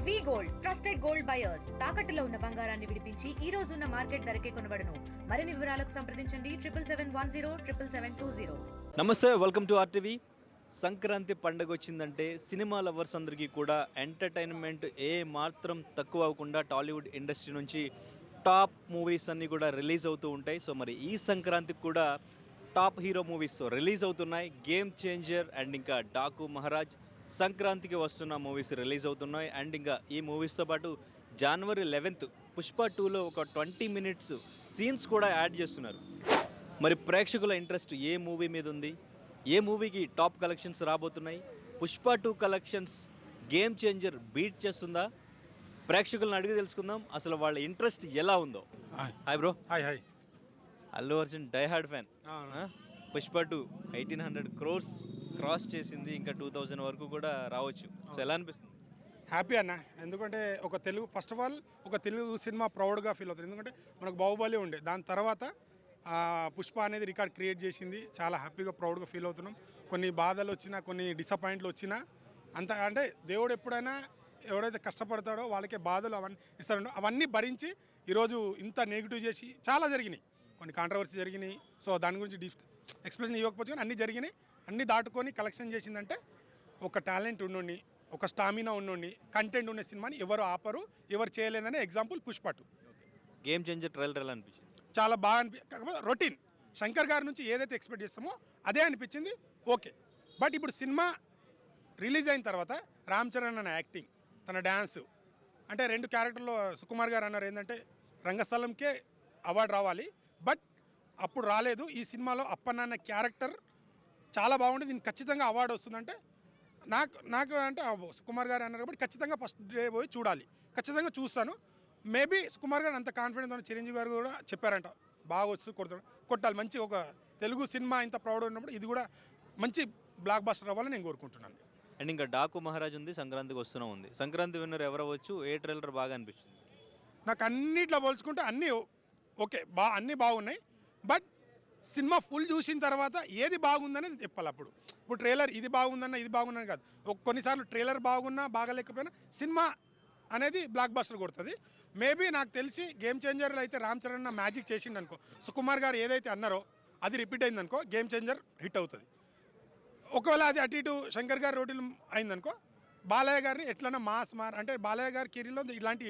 వి gold trusted gold buyers తాకట్టులో ఉన్న బంగారాన్ని విడిపించి ఈ రోజు ఉన్న మార్కెట్ ధరకే కొనబడును. మరిన్ని వివరాలకు సంప్రదించండి 7771077720. నమస్తే, వెల్కమ్ టు ఆర్టీవీ. సంక్రాంతి పండుగ వచ్చిందంటే సినిమా లవర్స్ అందరికీ కూడా ఎంటర్టైన్మెంట్ ఏ మాత్రం తక్కువ అవ్వకుండా టాలీవుడ్ ఇండస్ట్రీ నుంచి టాప్ మూవీస్ అన్నీ కూడా రిలీజ్ అవుతూ ఉంటాయి. సో మరి ఈ సంక్రాంతికి కూడా టాప్ హీరో మూవీస్ రిలీజ్ అవుతున్నాయి. గేమ్ చేంజర్ అండ్ ఇంకా డాకు మహారాజ్ సంక్రాంతికి వస్తున్న మూవీస్ రిలీజ్ అవుతున్నాయి. అండ్ ఇంకా ఈ మూవీస్తో పాటు జనవరి 11th పుష్ప 2లో ఒక 20 minutes సీన్స్ కూడా యాడ్ చేస్తున్నారు. మరి ప్రేక్షకుల ఇంట్రెస్ట్ ఏ మూవీ మీద ఉంది, ఏ మూవీకి టాప్ కలెక్షన్స్ రాబోతున్నాయి, Pushpa 2 collections game changer beat చేస్తుందా? ప్రేక్షకులను అడిగి తెలుసుకుందాం అసలు వాళ్ళ ఇంట్రెస్ట్ ఎలా ఉందో. Hi bro. Hi. Allu Arjun die hard fan. Pushpa 2 1800 crores cross చేసింది, ఇంకా 2000 వరకు కూడా రావచ్చు. సో ఎలా అనిపిస్తుంది? హ్యాపీ అన్న, ఎందుకంటే ఫస్ట్ ఆఫ్ ఆల్ ఒక తెలుగు సినిమా ప్రౌడ్గా ఫీల్ అవుతుంది. ఎందుకంటే మనకు బాహుబలి ఉండే, దాని తర్వాత పుష్ప అనేది రికార్డ్ క్రియేట్ చేసింది. చాలా హ్యాపీగా ప్రౌడ్గా ఫీల్ అవుతున్నాం. కొన్ని బాధలు వచ్చినా, కొన్ని డిసప్పాయింట్లు వచ్చినా, అంత అంటే దేవుడు ఎప్పుడైనా ఎవడైతే కష్టపడతాడో వాళ్ళకే బాధలు అవన్నీ ఇస్తాడో అవన్నీ భరించి ఈరోజు ఇంత నెగిటివ్ చేసి చాలా జరిగినాయి, కొన్ని కాంట్రవర్సీ జరిగినాయి. సో దాని గురించి ఎక్స్ప్లెనేషన్ ఇవ్వకపోతే కానీ అన్నీ జరిగినాయి. అన్నీ దాటుకొని కలెక్షన్ చేసిందంటే ఒక టాలెంట్ ఉన్నోడిని, ఒక స్టామినా ఉన్నోడిని, కంటెంట్ ఉన్న సినిమాని ఎవరు ఆపరు, ఎవరు చేయలేదనే example Pushpa 2. Game changer trailer ఎలా అనిపించింది? చాలా బాగా కాకపోతే రొటీన్ శంకర్ గారి నుంచి ఏదైతే ఎక్స్పెక్ట్ చేస్తామో అదే అనిపించింది. ఓకే, బట్ ఇప్పుడు సినిమా రిలీజ్ అయిన తర్వాత రామ్ చరణ్ అన్న యాక్టింగ్, తన డ్యాన్స్, అంటే 2 క్యారెక్టర్లో సుకుమార్ గారు అన్నారు ఏంటంటే రంగస్థలంకే అవార్డు రావాలి, బట్ అప్పుడు రాలేదు. ఈ సినిమాలో అప్పన్న అన్న క్యారెక్టర్ చాలా బాగుంది, దీనికి ఖచ్చితంగా అవార్డు వస్తుందంటే నాకు అంటే సుకుమార్ గారు అన్నారు కాబట్టి ఖచ్చితంగా ఫస్ట్ డే పోయి చూడాలి, ఖచ్చితంగా చూస్తాను. మేబీ సుకుమార్ గారు అంత కాన్ఫిడెన్స్ ఉన్న చిరంజీవి గారు కూడా చెప్పారంట బాగా వస్తూ కొట్టాలి, మంచి ఒక తెలుగు సినిమా ఇంత ప్రౌడ్ ఉన్నప్పుడు ఇది కూడా మంచి బ్లాక్ బస్టర్ అవ్వాలని నేను కోరుకుంటున్నాను. అండ్ ఇంకా డాకు మహారాజ్ ఉంది, సంక్రాంతికి వస్తూనే ఉంది. సంక్రాంతి విన్నర్ ఎవరు అవ్వచ్చు? ఏ ట్రైలర్ బాగా అనిపించింది? నాకు అన్నిట్లో పోల్చుకుంటే అన్నీ ఓకే, అన్నీ బాగున్నాయి, బట్ సినిమా ఫుల్ చూసిన తర్వాత ఏది బాగుందనేది చెప్పాలి. ఇప్పుడు ట్రైలర్ ఇది బాగుందన్న ఇది బాగుందని కాదు, కొన్నిసార్లు ట్రైలర్ బాగున్నా బాగాలేకపోయినా సినిమా అనేది బ్లాక్ బస్టర్ కొడుతుంది. మేబీ నాకు తెలిసి గేమ్ చేంజర్లో అయితే రామ్ చరణ్ మ్యాజిక్ చేసిండు అనుకో, సుకుమార్ గారు ఏదైతే అన్నారో అది రిపీట్ అయిందనుకో గేమ్ చేంజర్ హిట్ అవుతుంది. ఒకవేళ అది అటు ఇటు శంకర్ గారి రోటీలు అయిందనుకో బాలయ్య గారిని ఎట్లన్నా మాస్ అంటే బాలయ్య గారి కెరీర్లో ఇలాంటి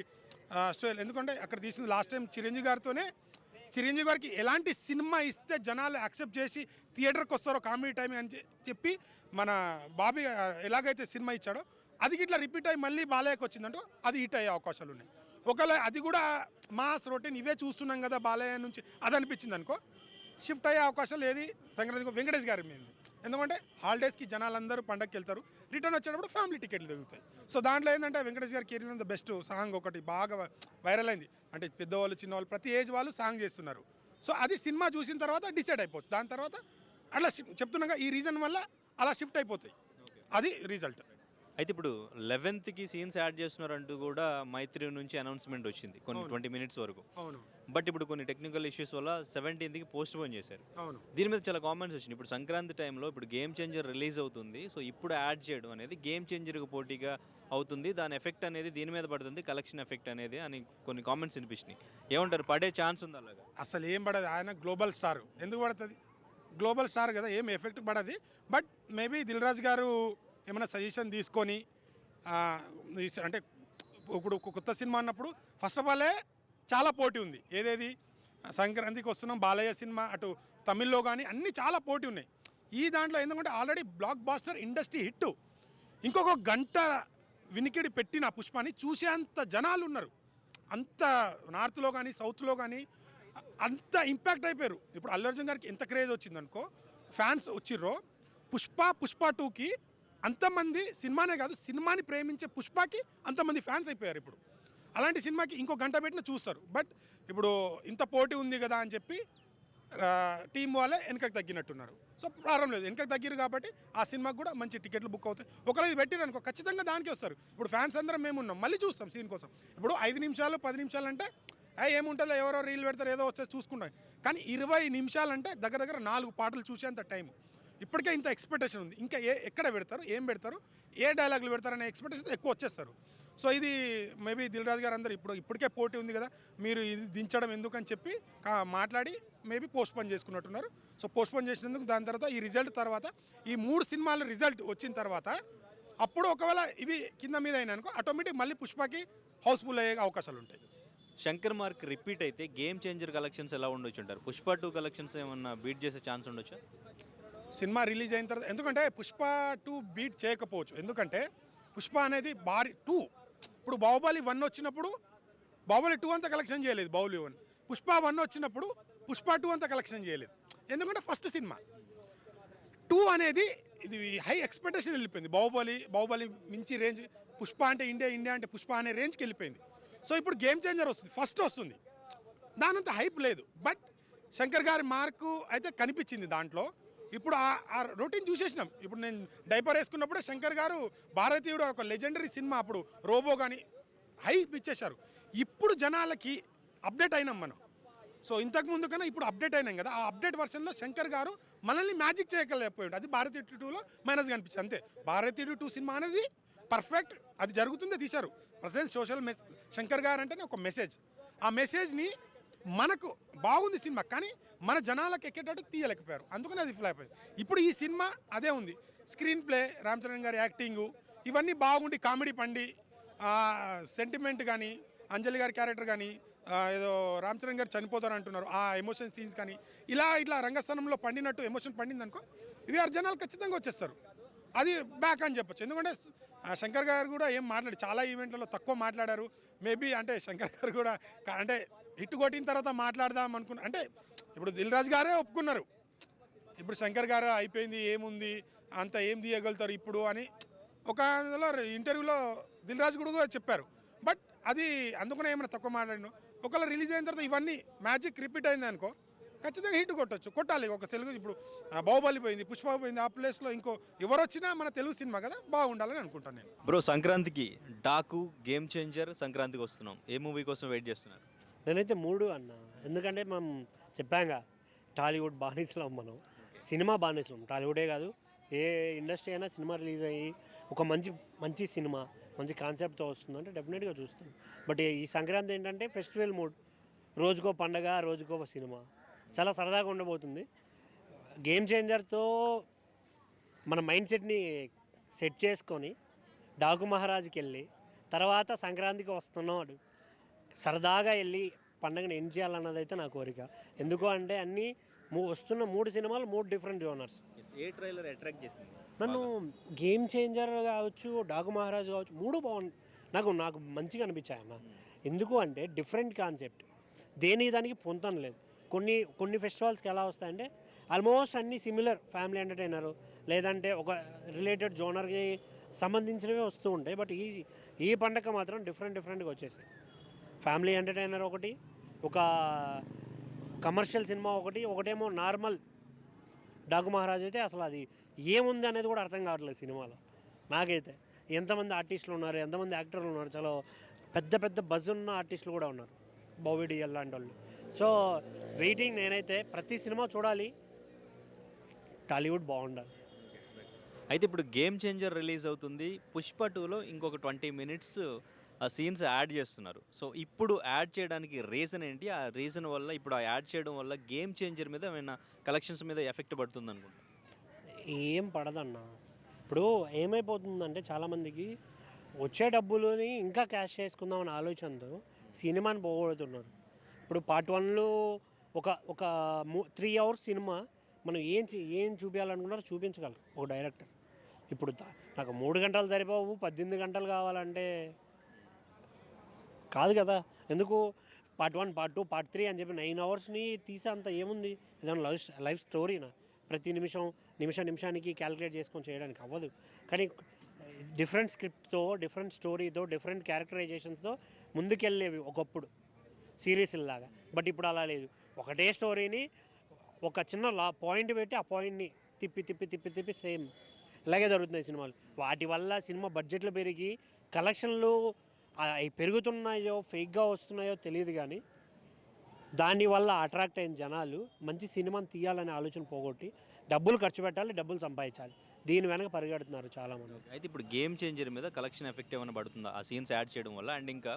స్టోరీలు, ఎందుకంటే అక్కడ తీసింది లాస్ట్ టైం చిరంజీవి గారితోనే. చిరంజీవి గారికి ఎలాంటి సినిమా ఇస్తే జనాలు యాక్సెప్ట్ చేసి థియేటర్కి వస్తారో కామెడీ టైం అని చెప్పి మన బాబీ ఎలాగైతే సినిమా ఇచ్చాడో అది ఇట్లా రిపీట్ అయ్యి మళ్ళీ బాలయ్యకి వచ్చిందంటో అది హిట్ అయ్యే అవకాశాలు ఉన్నాయి. ఒకవేళ అది కూడా మాస్ రొటీన్ ఇవే చూస్తున్నాం కదా బాలయ్య నుంచి అది అనిపించింది అనుకో షిఫ్ట్ అయ్యే అవకాశాలు ఏది సంక్రాంతికి వెంకటేష్ గారి మీద, ఎందుకంటే హాలిడేస్కి జనాలందరూ పండగకి వెళ్తారు, రిటర్న్ వచ్చేటప్పుడు ఫ్యామిలీ టికెట్లు దొరుకుతాయి. సో దాంట్లో ఏంటంటే వెంకటేష్ గారి కెరీర్లో బెస్ట్ సాంగ్ ఒకటి బాగా వైరల్ అయింది, అంటే పెద్దవాళ్ళు చిన్నవాళ్ళు ప్రతి ఏజ్ వాళ్ళు సాంగ్ చేస్తున్నారు. సో అది సినిమా చూసిన తర్వాత డిసైడ్ అయిపోతుంది, దాని తర్వాత అట్లా చెప్తున్నాగా ఈ రీజన్ వల్ల అలా షిఫ్ట్ అయిపోతాయి, అది రిజల్ట్. అయితే ఇప్పుడు 11th సీన్స్ యాడ్ చేస్తున్నారంటూ కూడా మైత్రి నుంచి అనౌన్స్మెంట్ వచ్చింది, కొన్ని 20 minutes వరకు. అవును, బట్ ఇప్పుడు కొన్ని టెక్నికల్ ఇష్యూస్ వల్ల 17th పోస్ట్ పోన్ చేశారు. అవును, దీని మీద చాలా కామెంట్స్ వచ్చినాయి. ఇప్పుడు సంక్రాంతి టైంలో ఇప్పుడు గేమ్ చేంజర్ రిలీజ్ అవుతుంది, సో ఇప్పుడు యాడ్ చేయడం అనేది గేమ్ చేంజర్కి పోటీగా అవుతుంది, దాని ఎఫెక్ట్ అనేది దీని మీద పడుతుంది, కలెక్షన్ ఎఫెక్ట్ అనేది అని కొన్ని కామెంట్స్ వినిపించినాయి. ఏమంటారు, పడే ఛాన్స్ ఉంది అలాగా? అసలు ఏం పడదు, ఆయన గ్లోబల్ స్టార్, ఎందుకు పడుతుంది? గ్లోబల్ స్టార్ కదా, ఏం effect పడది. But maybe Dil Raju గారు ఏమైనా సజెషన్ తీసుకొని అంటే ఇప్పుడు కొత్త సినిమా అన్నప్పుడు ఫస్ట్ ఆఫ్ ఆలే చాలా పోటీ ఉంది. ఏదేది సంక్రాంతికి వస్తున్నాం, బాలయ్య సినిమా అటు తమిళ్లో కానీ అన్నీ చాలా పోటీ ఉన్నాయి. ఈ దాంట్లో ఎందుకంటే already blockbuster industry hit, ఇంకొక గంట వినికిడి పెట్టిన పుష్పాని చూసేంత జనాలు ఉన్నారు, అంత నార్త్లో కానీ సౌత్లో కానీ అంత ఇంపాక్ట్ అయిపోయారు. ఇప్పుడు అల్లు అర్జున్ గారికి ఎంత క్రేజ్ వచ్చిందనుకో, ఫ్యాన్స్ వచ్చిర్రో, పుష్ప 2కి అంతమంది, సినిమానే కాదు సినిమాని ప్రేమించే పుష్పకి అంతమంది ఫ్యాన్స్ అయిపోయారు. ఇప్పుడు అలాంటి సినిమాకి ఇంకో గంట పెట్టిన చూస్తారు. బట్ ఇప్పుడు ఇంత పోటీ ఉంది కదా అని చెప్పి టీం వాళ్ళే వెనకకి తగ్గినట్టున్నారు. సో ప్రారంభం లేదు, వెనకకి తగ్గిరు కాబట్టి ఆ సినిమాకి కూడా మంచి టికెట్లు బుక్ అవుతాయి. ఒకవేళ ఇది పెట్టిరనుకో ఖచ్చితంగా దానికి వస్తారు. ఇప్పుడు ఫ్యాన్స్ అందరం మేము ఉన్నాం, మళ్ళీ చూస్తాం సీన్ కోసం. ఇప్పుడు 5 నిమిషాలు 10 నిమిషాలు అంటే ఏముంటుందో ఎవరో రీల్ పెడతారు ఏదో వచ్చేసి చూసుకుంటాం. కానీ 20 నిమిషాలు అంటే దగ్గర 4 పాటలు చూసేంత టైం. ఇప్పటికే ఇంత ఎక్స్పెక్టేషన్ ఉంది, ఇంకా ఎక్కడ పెడతారు, ఏం పెడతారు, ఏ డైలాగులు పెడతారు అనే ఎక్స్పెక్టేషన్ ఎక్కువ వచ్చేస్తారు. సో ఇది మేబీ దిల్ రాజు గారు అందరూ ఇప్పటికే పోటీ ఉంది కదా, మీరు ఇది దించడం ఎందుకని చెప్పి మాట్లాడి మేబీ పోస్ట్పోన్ చేసుకున్నట్టున్నారు. సో పోస్ట్పోన్ చేసినందుకు దాని తర్వాత ఈ రిజల్ట్ తర్వాత ఈ 3 సినిమాల రిజల్ట్ వచ్చిన తర్వాత అప్పుడు ఒకవేళ ఇవి కింద మీద అయినా అనుకో ఆటోమేటిక్ మళ్ళీ పుష్పకి హౌస్ఫుల్ అయ్యే అవకాశాలు ఉంటాయి. శంకర్ మార్క్ రిపీట్ అయితే గేమ్ చేంజర్ కలెక్షన్స్ ఎలా ఉండొచ్చు అంటారు? పుష్ప 2 కలెక్షన్స్ ఏమన్నా బీట్ చేసే ఛాన్స్ ఉండొచ్చా? సినిమా రిలీజ్ అయిన తర్వాత, ఎందుకంటే పుష్ప 2 బీట్ చేయకపోవచ్చు, ఎందుకంటే పుష్ప అనేది భారీ 2. ఇప్పుడు బాహుబలి 1 వచ్చినప్పుడు బాహుబలి 2 అంతా కలెక్షన్ చేయలేదు, బాహుబలి 1. పుష్ప 1 వచ్చినప్పుడు పుష్ప 2 అంతా కలెక్షన్ చేయలేదు, ఎందుకంటే ఫస్ట్ సినిమా. 2 అనేది ఇది హై ఎక్స్పెక్టేషన్ వెళ్ళిపోయింది. బాహుబలి మించి రేంజ్ పుష్ప అంటే ఇండియా అంటే పుష్ప అనే రేంజ్కి వెళ్ళిపోయింది. సో ఇప్పుడు గేమ్ చేంజర్ వస్తుంది, ఫస్ట్ వస్తుంది, దానంత హైప్ లేదు. బట్ శంకర్ గారి మార్కు అయితే కనిపించింది దాంట్లో. ఇప్పుడు ఆ రొటీన్ చూసేసినాం. ఇప్పుడు నేను డైపర్ వేసుకున్నప్పుడే శంకర్ గారు భారతీయుడు ఒక లెజెండరీ సినిమా, అప్పుడు రోబో కానీ హైప్ ఇచ్చేశారు. ఇప్పుడు జనాలకి అప్డేట్ అయినాం మనం. సో ఇంతకు ముందు కన్నా ఇప్పుడు అప్డేట్ అయినాం కదా, ఆ అప్డేట్ వర్షన్లో శంకర్ గారు మనల్ని మ్యాజిక్ చేయలేకపోయాడు. అది భారతీయుడు 2లో మైనస్ కనిపించింది అంతే. భారతీయుడు 2 సినిమా అనేది పర్ఫెక్ట్, అది జరుగుతుందే తీశారు. ప్రజెంట్ సోషల్ శంకర్ గారు అంటేనే ఒక మెసేజ్. ఆ మెసేజ్ని మనకు బాగుంది సినిమా, కానీ మన జనాలకు ఎక్కేటట్టు తీయలేకపోయారు, అందుకని అది ఫ్లాప్ అయింది. ఇప్పుడు ఈ సినిమా అదే ఉంది. స్క్రీన్ ప్లే, రామ్ చరణ్ గారి యాక్టింగు ఇవన్నీ బాగుండి, కామెడీ పండి, సెంటిమెంట్ కానీ, అంజలి గారి క్యారెక్టర్ కానీ, ఏదో రామ్ చరణ్ గారు చనిపోతారు అంటున్నారు, ఆ ఎమోషన్ సీన్స్ కానీ ఇట్లా రంగస్థానంలో పండినట్టు ఎమోషన్ పండింది అనుకో, ఇవి జనాలు ఖచ్చితంగా వచ్చేస్తారు. అది బ్యాక్ అని చెప్పొచ్చు. ఎందుకంటే శంకర్ గారు కూడా ఏం చాలా ఈవెంట్లలో తక్కువ మాట్లాడారు. మేబీ అంటే శంకర్ గారు కూడా అంటే హిట్ కొట్టిన తర్వాత మాట్లాడదాం అనుకున్నారు. అంటే ఇప్పుడు దిల్ రాజు గారే ఒప్పుకున్నారు, ఇప్పుడు శంకర్ గారు అయిపోయింది, ఏముంది అంత ఏం తీయగలుగుతారు ఇప్పుడు అని ఒక ఇంటర్వ్యూలో దిల్ రాజు కూడా చెప్పారు. బట్ అది అందుకనే ఏమైనా తక్కువ మాట్లాడిను. ఒకవేళ రిలీజ్ అయిన తర్వాత ఇవన్నీ మ్యాజిక్ రిపీట్ అయింది అనుకో, ఖచ్చితంగా హిట్ కొట్టాలి. ఒక తెలుగు ఇప్పుడు బాహుబలి పోయింది, పుష్ప పోయింది, ఆ ప్లేస్లో ఇంకో ఎవరు వచ్చినా మన తెలుగు సినిమా కదా, బాగుండాలని అనుకుంటాను నేను. బ్రో, సంక్రాంతికి డాకు, గేమ్ చేంజర్ సంక్రాంతికి వస్తున్నాం, ఏ మూవీ కోసం వెయిట్ చేస్తున్నారు? నేనైతే 3 అన్న. ఎందుకంటే మనం చెప్పాంగా టాలీవుడ్ బానిసలం, మనం సినిమా బానిసలం. టాలీవుడే కాదు, ఏ ఇండస్ట్రీ అయినా సినిమా రిలీజ్ అయ్యి ఒక మంచి సినిమా మంచి కాన్సెప్ట్తో వస్తుందంటే డెఫినెట్గా చూస్తాం. బట్ ఈ సంక్రాంతి ఏంటంటే ఫెస్టివల్ మూడ్, రోజుకో పండగ, రోజుకో సినిమా, చాలా సరదాగా ఉండబోతుంది. గేమ్ చేంజర్తో మన మైండ్ సెట్ని సెట్ చేసుకొని డాకు మహారాజ్కి వెళ్ళి తర్వాత సంక్రాంతికి వస్తున్నాడు సరదాగా వెళ్ళి పండుగను ఎండ్ చేయాలన్నది అయితే నా కోరిక. ఎందుకు అంటే అన్నీ వస్తున్న 3 సినిమాలు 3 డిఫరెంట్ జోనర్స్. ఏ ట్రైలర్ అట్రాక్ట్ చేసింది నన్ను? గేమ్ చేంజర్ కావచ్చు, డాకు మహారాజ్ కావచ్చు, 3 బాగుంది. నాకు మంచిగా అనిపించాయి అన్న. ఎందుకు అంటే డిఫరెంట్ కాన్సెప్ట్, దానికి పొంతం లేదు. కొన్ని ఫెస్టివల్స్కి ఎలా వస్తాయంటే ఆల్మోస్ట్ అన్నీ సిమిలర్, ఫ్యామిలీ ఎంటర్టైనర్ లేదంటే ఒక రిలేటెడ్ జోనర్కి సంబంధించినవి వస్తూ ఉంటాయి. బట్ ఈ పండగ మాత్రం డిఫరెంట్గా వచ్చేసాయి. ఫ్యామిలీ ఎంటర్టైనర్ ఒకటి, ఒక కమర్షియల్ సినిమా ఒకటేమో నార్మల్ డాకు మహారాజ్. అయితే అసలు అది ఏముంది అనేది కూడా అర్థం కావట్లేదు సినిమాలో నాకైతే. ఎంతమంది ఆర్టిస్టులు ఉన్నారు, ఎంతమంది యాక్టర్లు ఉన్నారు, చాలా పెద్ద బజ్ ఉన్న ఆర్టిస్టులు కూడా ఉన్నారు, బాబీ డిఎల్ లాంటి వాళ్ళు. So waiting. నేనైతే ప్రతి సినిమా చూడాలి, టాలీవుడ్ బాగుండాలి. అయితే ఇప్పుడు గేమ్ చేంజర్ రిలీజ్ అవుతుంది, పుష్ప 2లో ఇంకొక 20 మినిట్స్ ఆ సీన్స్ యాడ్ చేస్తున్నారు. సో ఇప్పుడు యాడ్ చేయడానికి రీజన్ ఏంటి? ఆ రీజన్ వల్ల ఇప్పుడు ఆ యాడ్ చేయడం వల్ల గేమ్ చేంజర్ మీద ఏమైనా కలెక్షన్స్ మీద ఎఫెక్ట్ పడుతుంది అనుకుంటా? ఏం పడదన్న. ఇప్పుడు ఏమైపోతుందంటే చాలామందికి వచ్చే డబ్బులని ఇంకా క్యాష్ చేసుకుందామని ఆలోచనతో సినిమాని పోగొడుతున్నారు. ఇప్పుడు పార్ట్ 1లో ఒక 3 అవర్స్ సినిమా మనం ఏం చూపించాలనుకున్నారో చూపించగలరు ఒక డైరెక్టర్. ఇప్పుడు నాకు 3 గంటలు సరిపోవు, 18 గంటలు కావాలంటే కాదు కదా. ఎందుకు పార్ట్ 1, పార్ట్ 2, పార్ట్ 3 అని చెప్పి 9 అవర్స్ని తీసే అంత ఏముంది? ఏదైనా లైఫ్ స్టోరీనా? ప్రతి నిమిషానికి క్యాలిక్యులేట్ చేసుకొని చేయడానికి అవ్వదు. కానీ డిఫరెంట్ స్క్రిప్ట్తో, డిఫరెంట్ స్టోరీతో, డిఫరెంట్ క్యారెక్టరైజేషన్స్తో ముందుకెళ్ళేవి ఒకప్పుడు సిరీస్లాగా. బట్ ఇప్పుడు అలా లేదు. ఒకటే స్టోరీని ఒక చిన్న పాయింట్ పెట్టి ఆ పాయింట్ని తిప్పి సేమ్ ఇలాగే జరుగుతున్నాయి సినిమాలు. వాటి వల్ల సినిమా బడ్జెట్లు పెరిగి కలెక్షన్లు అవి పెరుగుతున్నాయో ఫేక్గా వస్తున్నాయో తెలియదు, కానీ దానివల్ల అట్రాక్ట్ అయిన జనాలు మంచి సినిమాని తీయాలనే ఆలోచన పోగొట్టి డబ్బులు ఖర్చు పెట్టాలి, డబ్బులు సంపాదించాలి. దీని వెనక పరిగెడుతున్నారు చాలామంది. అయితే ఇప్పుడు గేమ్ చేంజర్ మీద కలెక్షన్ ఎఫెక్ట్ ఏమైనా పడుతుందా ఆ సీన్స్ యాడ్ చేయడం వల్ల? అండ్ ఇంకా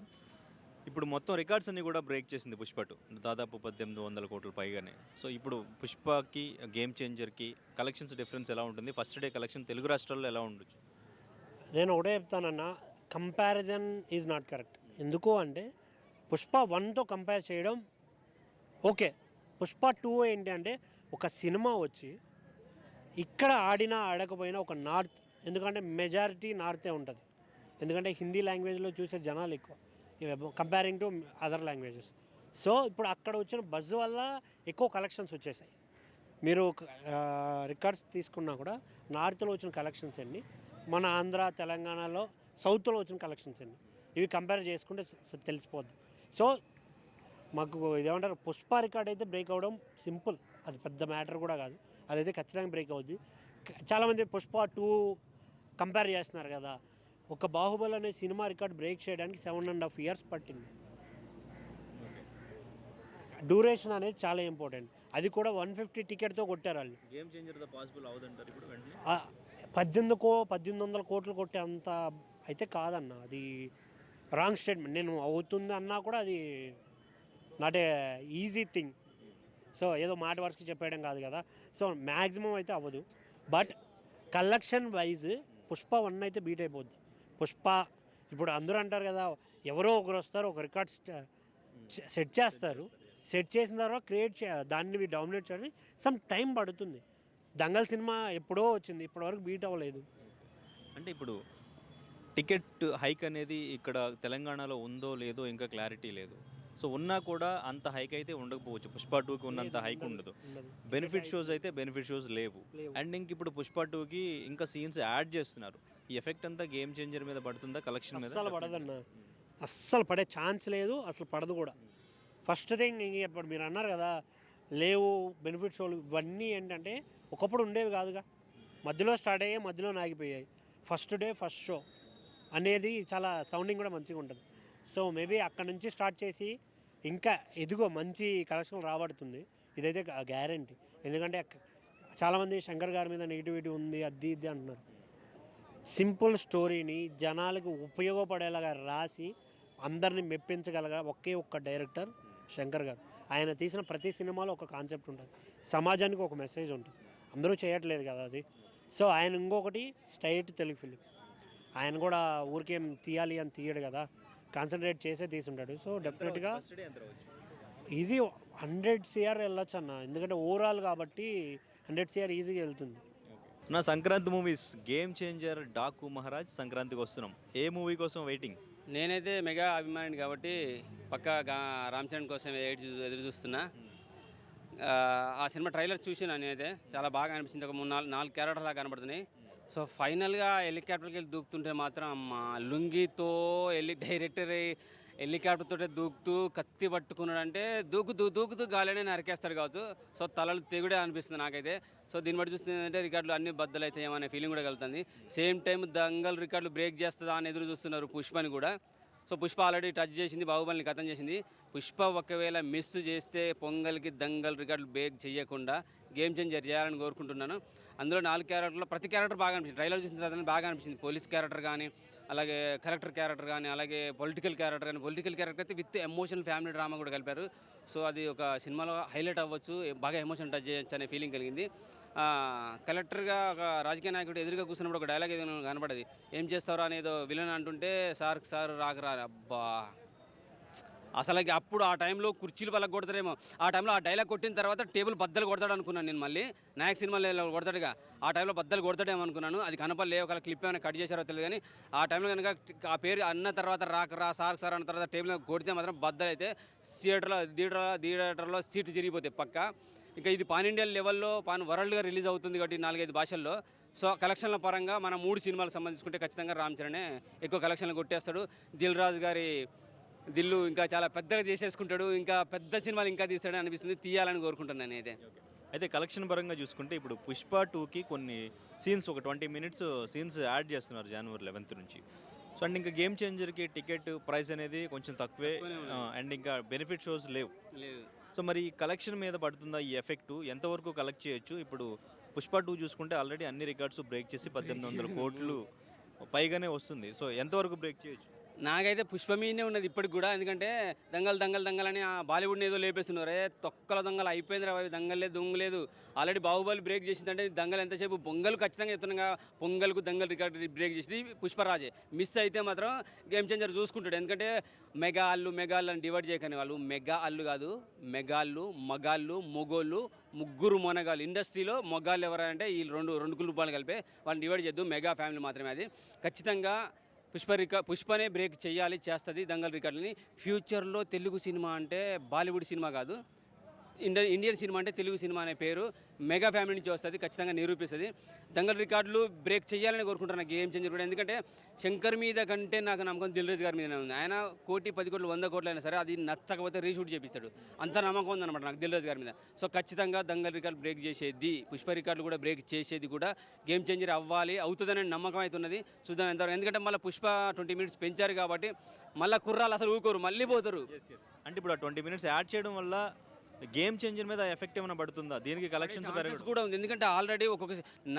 ఇప్పుడు మొత్తం రికార్డ్స్ అన్ని కూడా బ్రేక్ చేసింది పుష్ప 2, దాదాపు 1800 కోట్ల పైగానే. సో ఇప్పుడు పుష్పకి గేమ్ చేంజర్కి కలెక్షన్స్ డిఫరెన్స్ ఎలా ఉంటుంది? ఫస్ట్ డే కలెక్షన్ తెలుగు రాష్ట్రాల్లో ఎలా ఉండొచ్చు? నేను ఒకటే చెప్తానన్నా, కంపారిజన్ ఈజ్ నాట్ కరెక్ట్. ఎందుకు అంటే పుష్ప 1తో కంపేర్ చేయడం ఓకే. పుష్ప 2 ఏంటి అంటే ఒక సినిమా వచ్చి ఇక్కడ ఆడినా ఆడకపోయినా ఒక నార్త్, ఎందుకంటే మెజారిటీ నార్తే ఉంటుంది, ఎందుకంటే హిందీ లాంగ్వేజ్లో చూసే జనాలు ఎక్కువ comparing to other languages. So ఇప్పుడు అక్కడ వచ్చిన బజ్ వల్ల ఎక్కువ కలెక్షన్స్ వచ్చేసాయి. మీరు రికార్డ్స్ తీసుకున్నా కూడా నార్త్లో వచ్చిన కలెక్షన్స్ ఎన్ని, మన ఆంధ్ర తెలంగాణలో సౌత్లో వచ్చిన కలెక్షన్స్ ఎన్ని, ఇవి కంపేర్ చేసుకుంటే తెలిసిపోద్ది. సో మాకు ఇదేమంటారు, పుష్ప రికార్డ్ అయితే బ్రేక్ అవ్వడం సింపుల్, అది పెద్ద మ్యాటర్ కూడా కాదు, అదైతే ఖచ్చితంగా బ్రేక్ అవుద్ది. చాలామంది పుష్ప 2 కంపేర్ చేస్తున్నారు కదా, ఒక బాహుబలి అనే సినిమా రికార్డ్ బ్రేక్ చేయడానికి 7.5 years పట్టింది. డ్యూరేషన్ అనేది చాలా ఇంపార్టెంట్, అది కూడా 150 టికెట్తో కొట్టారు వాళ్ళు. గేమ్ చేంజర్ పాసిబుల్ అవుతుంటారు ఇప్పుడు వెంటనే? 1800 కోట్లు కొట్టే అంత అయితే కాదన్న, అది రాంగ్ స్టేట్మెంట్. నేను అవుతుంది అన్నా కూడా అది not a easy thing. So ఏదో మాట వరుసకి చెప్పేయడం కాదు కదా. సో మ్యాక్సిమం అయితే అవ్వదు, బట్ కలెక్షన్ వైజ్ పుష్ప 1 అయితే బీట్ అయిపోద్ది. పుష్ప ఇప్పుడు అందరూ అంటారు కదా, ఎవరో ఒకరు వస్తారు, ఒక రికార్డ్ సెట్ చేస్తారు, సెట్ చేసిన తర్వాత దాన్ని డామినేట్ చేయడానికి సమ్ టైం పడుతుంది. దంగల్ సినిమా ఎప్పుడో వచ్చింది, ఇప్పటివరకు బీట్ అవ్వలేదు. అంటే ఇప్పుడు టికెట్ హైక్ అనేది ఇక్కడ తెలంగాణలో ఉందో లేదో ఇంకా క్లారిటీ లేదు. సో ఉన్నా కూడా అంత హైక్ అయితే ఉండకపోవచ్చు, పుష్ప 2కి ఉన్నంత హైక్ ఉండదు. బెనిఫిట్ షోస్ అయితే బెనిఫిట్ షోస్ లేవు. అండ్ ఇంక ఇప్పుడు పుష్ప 2కి ఇంకా సీన్స్ యాడ్ చేస్తున్నారు. ఈ ఎఫెక్ట్ అంతా గేమ్ చేంజర్ మీద పడుతుందా, కలెక్షన్ మీద? అస్సలు పడదన్న, అస్సలు పడే ఛాన్స్ లేదు, అసలు పడదు కూడా. ఫస్ట్ థింగ్ ఇప్పుడు మీరు అన్నారు కదా లేవు బెనిఫిట్ షోలు, ఇవన్నీ ఏంటంటే ఒకప్పుడు ఉండేవి కాదుగా, మధ్యలో స్టార్ట్ అయ్యాయి, మధ్యలో ఆగిపోయాయి. ఫస్ట్ డే ఫస్ట్ షో అనేది చాలా సౌండింగ్ కూడా మంచిగా ఉంటుంది. సో మేబీ అక్కడ నుంచి స్టార్ట్ చేసి ఇంకా ఎదుగో మంచి కలెక్షన్ రాబడుతుంది, ఇదైతే గ్యారంటీ. ఎందుకంటే చాలామంది శంకర్ గారి మీద నెగిటివిటీ ఉంది, అది ఇది అంటున్నారు. సింపుల్ స్టోరీని జనాలకు ఉపయోగపడేలాగా రాసి అందరిని మెప్పించగలగా ఒకే ఒక్క డైరెక్టర్ శంకర్ గారు. ఆయన తీసిన ప్రతి సినిమాలో ఒక కాన్సెప్ట్ ఉంటుంది, సమాజానికి ఒక మెసేజ్ ఉంటుంది. అందరూ చేయట్లేదు కదా అది. సో ఆయన ఇంకొకటి స్ట్రైట్ తెలుగు ఫిలిం, ఆయన కూడా ఊరికేం తీయాలి అని తీయడు కదా, కాన్సన్ట్రేట్ చేసే తీసుంటాడు. సో డెఫినెట్గా ఈజీ 100 CR వెళ్ళొచ్చు అన్న, ఎందుకంటే ఓవరాల్ కాబట్టి 100 CR ఈజీగా వెళ్తుంది. నా Sankranti movies game changer, Daaku Maharaj, సంక్రాంతికి వస్తున్నాం. ఏ మూవీ కోసం వెయిటింగ్? నేనైతే మెగా అభిమానిని కాబట్టి పక్కా రామ్ చరణ్ కోసం ఎదురు చూస్తున్నా. ఆ సినిమా ట్రైలర్ చూసినా నేనైతే చాలా బాగా అనిపించింది. ఒక 4 క్యారెక్టర్లా కనబడుతున్నాయి. సో ఫైనల్గా హెలికాప్టర్కి వెళ్ళి దూకుతుంటే మాత్రం లుంగితో డైరెక్టర్ హెలికాప్టర్తో దూకుతూ కత్తి పట్టుకున్నాడంటే దూకుతూ గాలినే నరికేస్తాడు కావచ్చు. సో తలలు తెగుడే అనిపిస్తుంది నాకైతే. సో దీన్ని బట్టి చూస్తుందంటే రికార్డులు అన్ని బద్దలైతాయేమో అనే ఫీలింగ్ కూడా కలుగుతుంది. సేమ్ టైం దంగల్ రికార్డులు బ్రేక్ చేస్తుందా అని ఎదురు చూస్తున్నారు పుష్పని కూడా. సో పుష్ప ఆల్రెడీ టచ్ చేసింది, బాహుబలిని ఖతం చేసింది. పుష్ప ఒకవేళ మిస్ చేస్తే పొంగల్కి దంగల్ రికార్డులు బ్రేక్ చేయకుండా గేమ్ చేంజర్ చేయాలని కోరుకుంటున్నాను. అందులో 4 క్యారెక్టర్లో ప్రతి క్యారెక్టర్ బాగా అనిపించింది. ట్రైలర్ చూసిన తర్వాత బాగా అనిపించింది. పోలీస్ క్యారెక్టర్ కానీ, అలాగే కలెక్టర్ క్యారెక్టర్ కానీ, అలాగే పొలిటికల్ క్యారెక్టర్ కానీ. పొలిటికల్ క్యారెక్టర్ అయితే విత్ ఎమోషనల్ ఫ్యామిలీ డ్రామా కూడా కలిపారు. సో అది ఒక సినిమాలో హైలైట్ అవ్వచ్చు, బాగా ఎమోషన్ టచ్ చేయొచ్చు అనే ఫీలింగ్ కలిగింది. కలెక్టర్గా ఒక రాజకీయ నాయకుడు ఎదురుగా కూర్చున్నప్పుడు ఒక డైలాగ్ ఏదో కనబడది, ఏం చేస్తారో అనేదో విలన్ అంటుంటే సార్ రాకరా అబ్బా, అసలు అప్పుడు ఆ టైంలో కుర్చీలు పలక కొడతారేమో. ఆ టైంలో ఆ డైలాగ్ కొట్టిన తర్వాత టేబుల్ బద్దలు కొడతాడు అనుకున్నాను నేను. మళ్ళీ నాయక్ సినిమాలో కొడతాడుగా, ఆ టైంలో బద్దలు కొడతాడేమో అనుకున్నాను. అది కనపడలే, ఒక క్లిప్ ఏమైనా కట్ చేశారో తెలియదు. కానీ ఆ టైంలో కనుక ఆ పేరు అన్న తర్వాత రాకరా సార్ అన్న తర్వాత టేబుల్ కొడితే మాత్రం బద్దలు అయితే థియేటర్లో సీట్లు చిరిగిపోతాయి పక్క. ఇంకా ఇది పాన్ ఇండియా లెవెల్లో వరల్డ్గా రిలీజ్ అవుతుంది కాబట్టి 4-5 భాషల్లో. సో కలెక్షన్ల పరంగా మన 3 సినిమాలకు సంబంధించుకుంటే ఖచ్చితంగా రామ్ చరణే ఎక్కువ కలెక్షన్లు కొట్టేస్తాడు. దిల్ రాజు గారి దిల్లు ఇంకా చాలా పెద్దగా చేసేసుకుంటాడు, ఇంకా పెద్ద సినిమాలు ఇంకా తీస్తాడని అనిపిస్తుంది. తీయాలని కోరుకుంటున్నాను నేనైతే. అయితే కలెక్షన్ పరంగా చూసుకుంటే ఇప్పుడు పుష్ప 2కి కొన్ని సీన్స్, ఒక 20 minutes సీన్స్ యాడ్ చేస్తున్నారు January 11th నుంచి. సో అండ్ ఇంకా గేమ్ చేంజర్కి టికెట్ ప్రైస్ అనేది కొంచెం తక్కువే, అండ్ ఇంకా బెనిఫిట్ షోస్ లేవు. సో మరి కలెక్షన్ మీద పడుతుందా ఈ ఎఫెక్ట్? ఎంతవరకు కలెక్ట్ చేయొచ్చు? ఇప్పుడు పుష్ప 2 చూసుకుంటే ఆల్రెడీ అన్ని రికార్డ్స్ బ్రేక్ చేసి 1800 కోట్లు పైగానే వస్తుంది. సో ఎంతవరకు బ్రేక్ చేయొచ్చు? నాకైతే పుష్ప మీదనే ఉన్నది ఇప్పటికి కూడా. ఎందుకంటే దంగల్ అని ఆ బాలీవుడ్ని ఏదో లేపేస్తున్నారు. తొక్కల దొంగలు అయిపోయిందిరా అవి, దంగల్ లేదు దొంగ లేదు. ఆల్రెడీ బాహుబలి బ్రేక్ చేసిందంటే దంగల్ ఎంతసేపు బొంగలు ఖచ్చితంగా చెప్తున్నాగా, పొంగల్కు దంగల్ రికార్డ్ బ్రేక్ చేసింది పుష్పరాజే. మిస్ అయితే మాత్రం గేమ్ చేంజర్ చూసుకుంటాడు. ఎందుకంటే మెగా అల్లు అని డివైడ్ చేయకని వాళ్ళు మెగా అల్లు కాదు, మెగాళ్ళు మగాళ్ళు మొగోళ్ళు ముగ్గురు మొనగాళ్ళు. ఇండస్ట్రీలో మొగాళ్ళు ఎవరంటే ఈ రెండు కుటుంబాలు కలిపే వాళ్ళని డివైడ్ చేద్దు. మెగా ఫ్యామిలీ మాత్రమే అది. ఖచ్చితంగా పుష్పనే బ్రేక్ చేయాలి, చేస్తుంది దంగల్ రికార్డులని. ఫ్యూచర్లో తెలుగు సినిమా అంటే బాలీవుడ్ సినిమా కాదు, ఇండియన్ సినిమా అంటే తెలుగు సినిమా అనే పేరు మెగా ఫ్యామిలీ నుంచి వస్తుంది, ఖచ్చితంగా నిరూపిస్తుంది. దంగల్ రికార్డులు బ్రేక్ చేయాలని కోరుకుంటున్నాను గేమ్ చేంజర్ కూడా. ఎందుకంటే శంకర్ మీద కంటే నాకు నమ్మకం దిల్ రాజు గారి మీదనే ఉంది. ఆయన 1 10 కోట్లు 100 కోట్లు అయినా సరే అది నచ్చకపోతే రీషూట్ చేపిస్తాడు, అంత నమ్మకం ఉందన్నమాట నాకు దిల్ రాజు గారి మీద. సో ఖచ్చితంగా దంగల్ రికార్డు బ్రేక్ చేసేది, పుష్ప రికార్డులు కూడా బ్రేక్ చేసేది కూడా గేమ్ చేంజర్ అవ్వాలి, అవుతుందనే నమ్మకం అవుతున్నది. చూద్దాం ఎంతవరకు. ఎందుకంటే మళ్ళీ పుష్ప 20 మినిట్స్ పెంచారు కాబట్టి మళ్ళీ కుర్రాలు అసలు ఊకోరు, మళ్ళీ పోతారు. అంటే ఇప్పుడు ఆ 20 మినిట్స్ యాడ్ చేయడం వల్ల గేమ్ చేంజర్ మీద ఎఫెక్ట్ ఏమైనా పడుతుందా? దీనికి కలెక్షన్స్ ఛాన్సెస్ కూడా ఉంది. ఎందుకంటే ఆల్రెడీ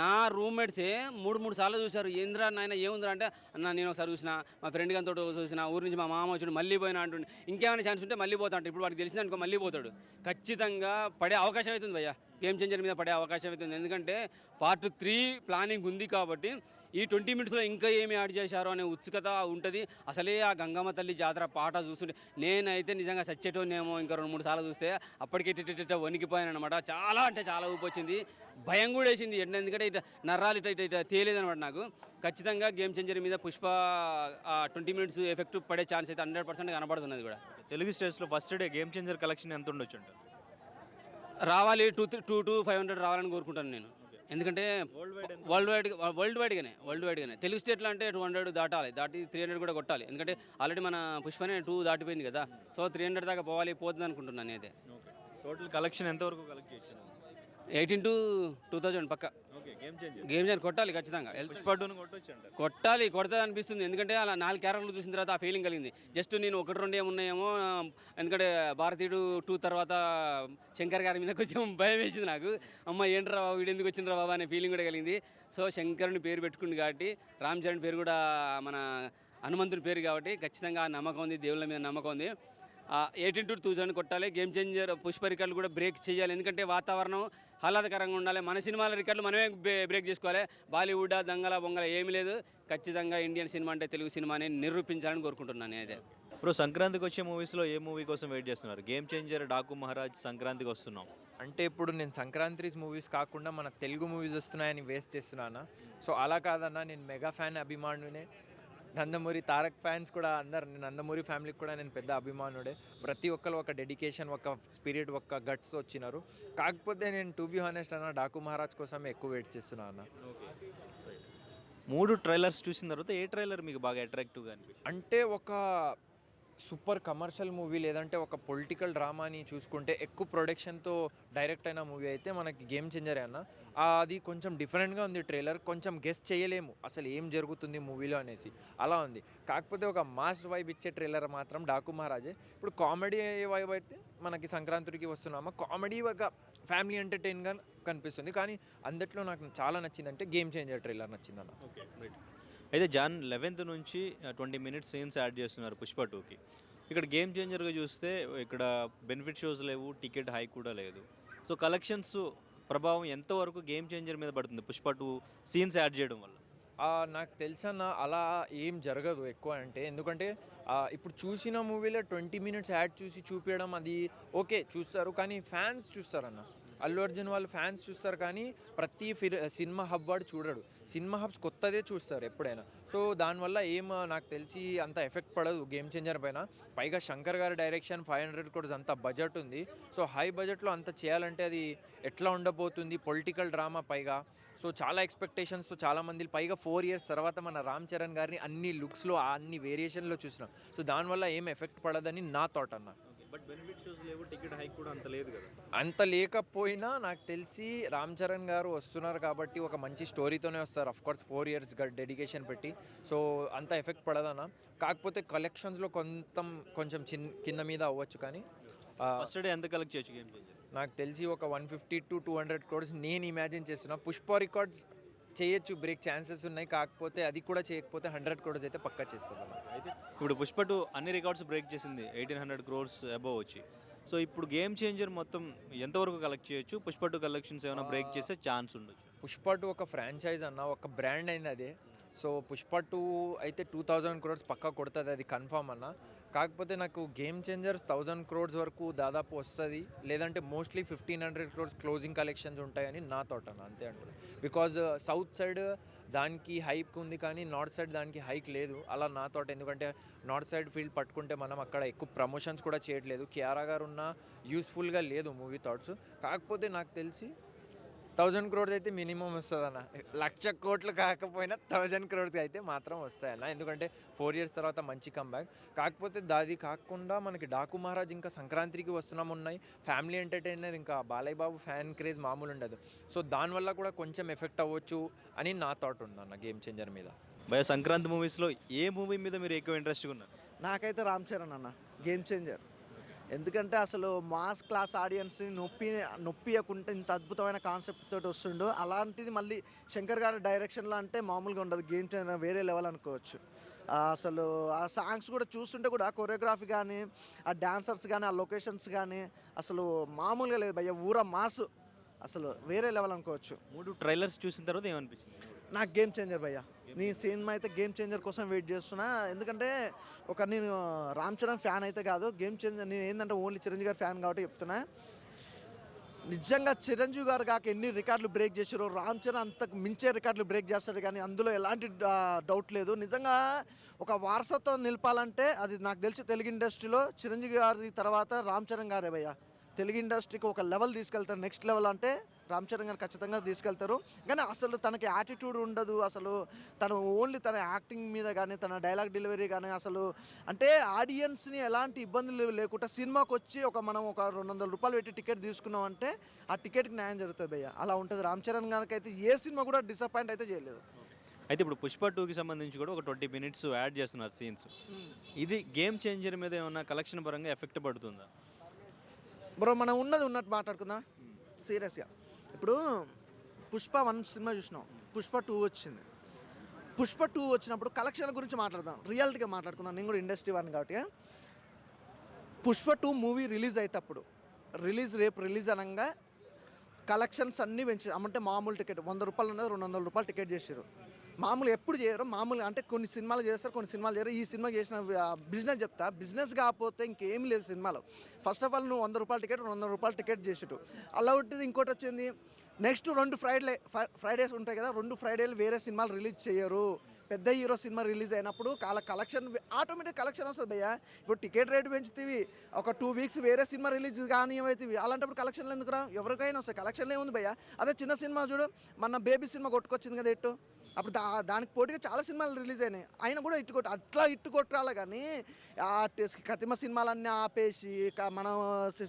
నా రూమ్మేట్సే 3 సార్లు చూశారు. ఏంద్రా నాయన ఏముందిరా అంటే, అన్న నేను ఒకసారి చూసిన, మా ఫ్రెండ్ గారితో చూసిన, ఊరి నుంచి మా మామ వచ్చాడు మళ్ళీ పోయినా అంటుండే. ఇంకేమైనా ఛాన్స్ ఉంటే మళ్ళీ పోతా అంటే, ఇప్పుడు వాడికి తెలిసింది అనుకో మళ్ళీ పోతాడు. ఖచ్చితంగా పడే అవకాశం అవుతుంది భయ్య, గేమ్ చేంజర్ మీద పడే అవకాశం అవుతుంది. ఎందుకంటే పార్ట్ 3 ప్లానింగ్ ఉంది కాబట్టి ఈ 20 మినిట్స్లో ఇంకా ఏమి యాడ్ చేశారో అనే ఉత్సుకత ఉంటుంది. అసలే ఆ గంగమ్మ తల్లి జాతర పాట చూస్తుంటే నేనైతే నిజంగా సచ్చేటోనేమో ఇంకా 2-3 సార్లు చూస్తే. అప్పటికి ఇట్ట వణికిపోయాను అనమాట. చాలా అంటే చాలా ఊపి వచ్చింది, భయం కూడా వేసింది. ఎందుకంటే ఇట్లా నర్రాలు ఇట్లా తేలేదనమాట నాకు. ఖచ్చితంగా గేమ్ చేంజర్ మీద పుష్ప 20 మినిట్స్ ఎఫెక్ట్ పడే ఛాన్స్ అయితే 100% కనబడుతున్నది కూడా. తెలుగు స్టేట్స్లో first day game changer collection ఎంత ఉండొచ్చు అంట? రావాలి 2 to 500 రావాలని కోరుకుంటాను నేను. ఎందుకంటే వరల్డ్ వైడ్గానే తెలుగు స్టేట్లో అంటే 200 దాటి 300 కూడా కొట్టాలి. ఎందుకంటే ఆల్రెడీ మన పుష్పనే 2 దాటిపోయింది కదా. సో 300 దాకా పోతుంది అనుకుంటున్నాను నేనైతే. టోటల్ కలెక్షన్ ఎంతవరకు కలెక్ట్ చేయొచ్చు? 18 to 2000 పక్క. గేమ్ చేంజర్ కొట్టాలి ఖచ్చితంగా. కొడుతుంది అనిపిస్తుంది. ఎందుకంటే అలా 4 క్యారెక్టర్లు చూసిన తర్వాత ఆ ఫీలింగ్ కలిగింది. జస్ట్ నేను 1-2 ఏమున్నాయేమో, ఎందుకంటే భారతీయుడు 2 తర్వాత శంకర్ గారి మీద కొంచెం భయం వేసింది నాకు. అమ్మ ఏంట్రా బాబు వీడు ఎందుకు వచ్చిండ్రా బాబా అనే ఫీలింగ్ కూడా కలిగింది. సో శంకరుని పేరు పెట్టుకుంది కాబట్టి, రామ్ చరణ్ పేరు కూడా మన హనుమంతుని పేరు కాబట్టి ఖచ్చితంగా నమ్మకం ఉంది, దేవుళ్ళ మీద నమ్మకం ఉంది. 18 to 2000 కొట్టాలి. గేమ్ చేంజర్ పుష్ప రికార్డులు కూడా బ్రేక్ చేయాలి. ఎందుకంటే వాతావరణం ఆహ్లాదకరంగా ఉండాలి. మన సినిమాల రికార్డులు మనమే బ్రేక్ చేసుకోవాలి. బాలీవుడ్ దంగల బొంగల ఏమీ లేదు. ఖచ్చితంగా ఇండియన్ సినిమా అంటే తెలుగు సినిమాని నిరూపించాలని కోరుకుంటున్నాను నేనైతే. ఇప్పుడు సంక్రాంతికి వచ్చే మూవీస్లో ఏ మూవీ కోసం వెయిట్ చేస్తున్నారు? గేమ్ చేంజర్, డాకు మహారాజ్, సంక్రాంతికి వస్తున్నాం. అంటే ఇప్పుడు నేను సంక్రాంతి మూవీస్ కాకుండా మన తెలుగు మూవీస్ వస్తున్నాయని వేస్ట్ చేస్తున్నానా? సో అలా కాదన్నా, నేను మెగా ఫ్యాన్, అభిమానునే. నందమూరి తారక్ ఫ్యాన్స్ కూడా అందరు, నందమూరి ఫ్యామిలీకి కూడా నేను పెద్ద అభిమానుడే. ప్రతి ఒక్కరు ఒక డెడికేషన్, ఒక స్పిరిట్, ఒక గట్స్ వచ్చినారు. కాకపోతే నేను టు బి హానెస్ట్ అన్న, డాకు మహారాజ్ కోసం ఎక్కువ వెయిట్ చేస్తున్నా అన్న. 3 ట్రైలర్స్ చూసిన తర్వాత ఏ ట్రైలర్ మీకు బాగా అట్రాక్టివ్గా అనిపించింది? అంటే ఒక సూపర్ కమర్షియల్ మూవీ లేదంటే ఒక పొలిటికల్ డ్రామాని చూసుకుంటే ఎక్కువ ప్రొడక్షన్తో డైరెక్ట్ అయిన మూవీ అయితే మనకి గేమ్ చేంజరే అన్న. అది కొంచెం డిఫరెంట్గా ఉంది ట్రైలర్, కొంచెం గెస్ చేయలేము అసలు ఏం జరుగుతుంది మూవీలో అనేసి, అలా ఉంది. కాకపోతే ఒక మాస్ వైబ్ ఇచ్చే ట్రైలర్ మాత్రం డాకు మహారాజే. ఇప్పుడు కామెడీ వైబ్ అయితే మనకి సంక్రాంతికి వస్తున్నామా, కామెడీ ఒక ఫ్యామిలీ ఎంటర్టైన్గా కనిపిస్తుంది. కానీ అందుట్లో నాకు చాలా నచ్చిందంటే గేమ్ చేంజర్ ట్రైలర్ నచ్చిందన్న. Okay, right. అయితే జాన్ 11th నుంచి 20 మినిట్స్ సీన్స్ యాడ్ చేస్తున్నారు పుష్ప 2కి. ఇక్కడ గేమ్ చేంజర్గా చూస్తే ఇక్కడ బెనిఫిట్ షోస్ లేవు, టికెట్ హై కూడా లేదు. సో కలెక్షన్స్ ప్రభావం ఎంతవరకు గేమ్ చేంజర్ మీద పడుతుంది పుష్ప 2 సీన్స్ యాడ్ చేయడం వల్ల? నాకు తెలుసన్న అలా ఏం జరగదు ఎక్కువ. అంటే ఎందుకంటే ఇప్పుడు చూసిన మూవీలో 20 మినిట్స్ యాడ్ చూసి చూపించడం అది ఓకే చూస్తారు, కానీ ఫ్యాన్స్ చూస్తారన్న. అల్లు అర్జున్ వాళ్ళు ఫ్యాన్స్ చూస్తారు, కానీ ప్రతి సినిమా హబ్ వాడు చూడడు. సినిమా హబ్స్ కొత్తదే చూస్తారు ఎప్పుడైనా. సో దానివల్ల నాకు తెలిసి అంత ఎఫెక్ట్ పడదు గేమ్ చేంజర్ పైన. పైగా శంకర్ గారి డైరెక్షన్, 500 crores అంత బడ్జెట్ ఉంది. సో హై బడ్జెట్లో అంత చేయాలంటే అది ఎట్లా ఉండబోతుంది, పొలిటికల్ డ్రామా పైగా. సో చాలా ఎక్స్పెక్టేషన్స్తో చాలామంది, పైగా 4 years తర్వాత మన రామ్ చరణ్ గారిని అన్ని లుక్స్లో అన్ని వేరియేషన్లో చూసినాం. సో దానివల్ల ఏం ఎఫెక్ట్ పడదని నా థాట్ అన్న. బట్ బెనిఫిట్ షోస్ లేవు, టికెట్ హైక్ కూడా అంత లేదు కదా. అంత లేకపోయినా నాకు తెలిసి రామ్ చరణ్ గారు వస్తున్నారు కాబట్టి ఒక మంచి స్టోరీతోనే వస్తారు. అఫ్కోర్స్ 4 years డెడికేషన్ పెట్టి. సో అంత ఎఫెక్ట్ పడదన్న. కాకపోతే కలెక్షన్స్లో కొంచెం కింద మీద అవ్వచ్చు. కానీ ఫస్ట్ డే ఎంత కలెక్ట్ చేయొచ్చు గేమ్ చేంజర్? నాకు తెలిసి ఒక 150 to 200 crores నేను ఇమాజిన్ చేస్తున్నా. పుష్ప రికార్డ్స్ చేయొచ్చు, బ్రేక్ ఛాన్సెస్ ఉన్నాయి. కాకపోతే అది కూడా చేయకపోతే 100 crores అయితే పక్కా చేస్తుంది అన్న. అయితే ఇప్పుడు పుష్ప 2 అన్ని రికార్డ్స్ బ్రేక్ చేసింది 1800 crores అబవ్ వచ్చి. సో ఇప్పుడు గేమ్ చేంజర్ మొత్తం ఎంతవరకు కలెక్ట్ చేయొచ్చు? పుష్ప 2 కలెక్షన్స్ ఏమైనా బ్రేక్ చేసే ఛాన్స్ ఉండొచ్చు? పుష్ప 2 ఒక ఫ్రాంచైజ్ అన్న, ఒక బ్రాండ్ అయింది అదే. సో పుష్ప 2 అయితే 2000 crores పక్కా కొడుతుంది, అది కన్ఫామ్ అన్న. కాకపోతే నాకు గేమ్ చేంజర్స్ 1000 crores వరకు దాదాపు వస్తుంది, లేదంటే మోస్ట్లీ 1500 crores క్లోజింగ్ కలెక్షన్స్ ఉంటాయని నా థాట్ అన్న, అంతే అంటున్నా. బికాజ్ సౌత్ సైడ్ దానికి హైక్ ఉంది కానీ నార్త్ సైడ్ దానికి హైక్ లేదు, అలా నా థాట్. ఎందుకంటే నార్త్ సైడ్ ఫీల్డ్ పట్టుకుంటే మనం అక్కడ ఎక్కువ ప్రమోషన్స్ కూడా చేయట్లేదు. కియారా గారు ఉన్న యూస్ఫుల్గా లేదు మూవీ థాట్స్. కాకపోతే నాకు తెలిసి 1000 crores అయితే మినిమం వస్తుంది అన్న. 1,00,000 కోట్లు కాకపోయినా 1000 crores అయితే మాత్రం వస్తాయన్న. ఎందుకంటే 4 years తర్వాత మంచి కంబ్యాక్. కాకపోతే దాది కాకుండా మనకి డాకు మహారాజ్ ఇంకా సంక్రాంతికి వస్తున్నాం ఉన్నాయి. ఫ్యామిలీ ఎంటర్టైనర్ ఇంకా బాలయ్య బాబు ఫ్యాన్ క్రేజ్ మామూలు ఉండదు. సో దానివల్ల కూడా కొంచెం ఎఫెక్ట్ అవ్వచ్చు అని నా థాట్ ఉందన్న గేమ్ చేంజర్ మీద. భయ సంక్రాంతి మూవీస్లో ఏ మూవీ మీద మీరు ఎక్కువ ఇంట్రెస్ట్గా ఉన్నారు? నాకైతే రామ్ చరణ్ అన్న, గేమ్ చేంజర్. ఎందుకంటే అసలు మాస్ క్లాస్ ఆడియన్స్ని నొప్పియకుండా ఇంత అద్భుతమైన కాన్సెప్ట్ తోటి వస్తుండు. అలాంటిది మళ్ళీ శంకర్ గారి డైరెక్షన్లో అంటే మామూలుగా ఉండదు. గేమ్ చేంజర్ వేరే లెవెల్ అనుకోవచ్చు. అసలు ఆ సాంగ్స్ కూడా చూస్తుంటే కూడా కొరియోగ్రఫీ కానీ, ఆ డాన్సర్స్ కానీ, ఆ లొకేషన్స్ కానీ అసలు మామూలుగా లేదు భయ్య. ఊర మాస్ అసలు వేరే లెవెల్ అనుకోవచ్చు. 3 ట్రైలర్స్ చూసిన తర్వాత ఏమనిపించింది? నాకు గేమ్ చేంజర్ భయ్య. నీ సినిమా అయితే గేమ్ చేంజర్ కోసం వెయిట్ చేస్తున్నా. ఎందుకంటే నేను రామ్ చరణ్ ఫ్యాన్ అయితే కాదు, గేమ్ చేంజర్ నేను ఏంటంటే ఓన్లీ చిరంజీవి గారి ఫ్యాన్ కాబట్టి చెప్తున్నా. నిజంగా చిరంజీవి గారు కాక ఎన్ని రికార్డులు బ్రేక్ చేశారో రామ్ చరణ్ అంతకు మించే రికార్డులు బ్రేక్ చేస్తాడు, కానీ అందులో ఎలాంటి డౌట్ లేదు. నిజంగా ఒక వారసత్వం నిలపాలంటే అది నాకు తెలిసి తెలుగు ఇండస్ట్రీలో చిరంజీవి గారి తర్వాత రామ్ చరణ్ గారే భయ్య. తెలుగు ఇండస్ట్రీకి ఒక లెవెల్ తీసుకెళ్తారు. నెక్స్ట్ లెవెల్ అంటే రామ్ చరణ్ గారు ఖచ్చితంగా తీసుకెళ్తారు. కానీ అసలు తనకి యాటిట్యూడ్ ఉండదు. అసలు తను ఓన్లీ తన యాక్టింగ్ మీద కానీ, తన డైలాగ్ డెలివరీ కానీ, అసలు అంటే ఆడియన్స్ని ఎలాంటి ఇబ్బందులు లేకుండా సినిమాకి వచ్చి మనం ఒక 200 రూపాయలు పెట్టి టికెట్ తీసుకున్నామంటే ఆ టికెట్కి న్యాయం జరుగుతుంది భయ్య. అలా ఉంటుంది. రామ్ చరణ్ గారికి అయితే ఏ సినిమా కూడా డిసప్పాయింట్ అయితే చేయలేదు. అయితే ఇప్పుడు పుష్ప 2కి సంబంధించి కూడా ఒక 20 minutes యాడ్ చేస్తున్నారు సీన్స్. ఇది గేమ్ చేంజర్ మీద ఏమన్నా కలెక్షన్ పరంగా ఎఫెక్ట్ పడుతుందా? బ్రో మనం ఉన్నట్టు మాట్లాడుకుందాం సీరియస్గా. ఇప్పుడు పుష్ప 1 సినిమా చూసినాం, పుష్ప 2 వచ్చింది. పుష్ప 2 వచ్చినప్పుడు కలెక్షన్ల గురించి మాట్లాడదాం, రియాలిటీగా మాట్లాడుకుందాం. నేను కూడా ఇండస్ట్రీ వాడిని కాబట్టి. పుష్ప 2 మూవీ రిలీజ్ అయ్యేటప్పుడు రేపు రిలీజ్ అనగా కలెక్షన్స్ అన్నీ పెంచారు. అంటే మామూలు టికెట్ 100 రూపాయలు ఉన్నది 200 రూపాయలు టికెట్ చేశారు. మామూలు ఎప్పుడు చేయరు, మామూలుగా అంటే కొన్ని సినిమాలు చేస్తారు, కొన్ని సినిమాలు చేయరు. ఈ సినిమా చేసిన బిజినెస్ చెప్తా, బిజినెస్ కాకపోతే ఇంకేం లేదు సినిమాలో. ఫస్ట్ ఆఫ్ ఆల్ నువ్వు 100 రూపాయల టికెట్ 200 రూపాయల టికెట్ చేసేటు అలా ఉంటుంది. ఇంకోటి వచ్చింది, నెక్స్ట్ 2 ఫ్రైడేస్ ఉంటాయి కదా, 2 ఫ్రైడేలు వేరే సినిమాలు రిలీజ్ చేయరు. పెద్ద హీరో సినిమా రిలీజ్ అయినప్పుడు కలెక్షన్ ఆటోమేటిక్ కలెక్షన్ వస్తుంది భయ్య. ఇప్పుడు టికెట్ రేటు పెంచుతీవి, ఒక 2 weeks వేరే సినిమా రిలీజ్ కానీ ఏమవుతుంది, అలాంటప్పుడు కలెక్షన్లు ఎందుకురా? ఎవరికైనా వస్తాయి కలెక్షన్లు. ఏముంది భయ్య? అదే చిన్న సినిమా చూడు, మన బేబీ సినిమా కొట్టుకొచ్చింది కదా ఇట్టు, అప్పుడు దానికి పోటీగా చాలా సినిమాలు రిలీజ్ అయినాయి, ఆయన కూడా అట్లా కొట్టాలి. కానీ ఆ కతిమ సినిమాలన్నీ ఆపేసి మనం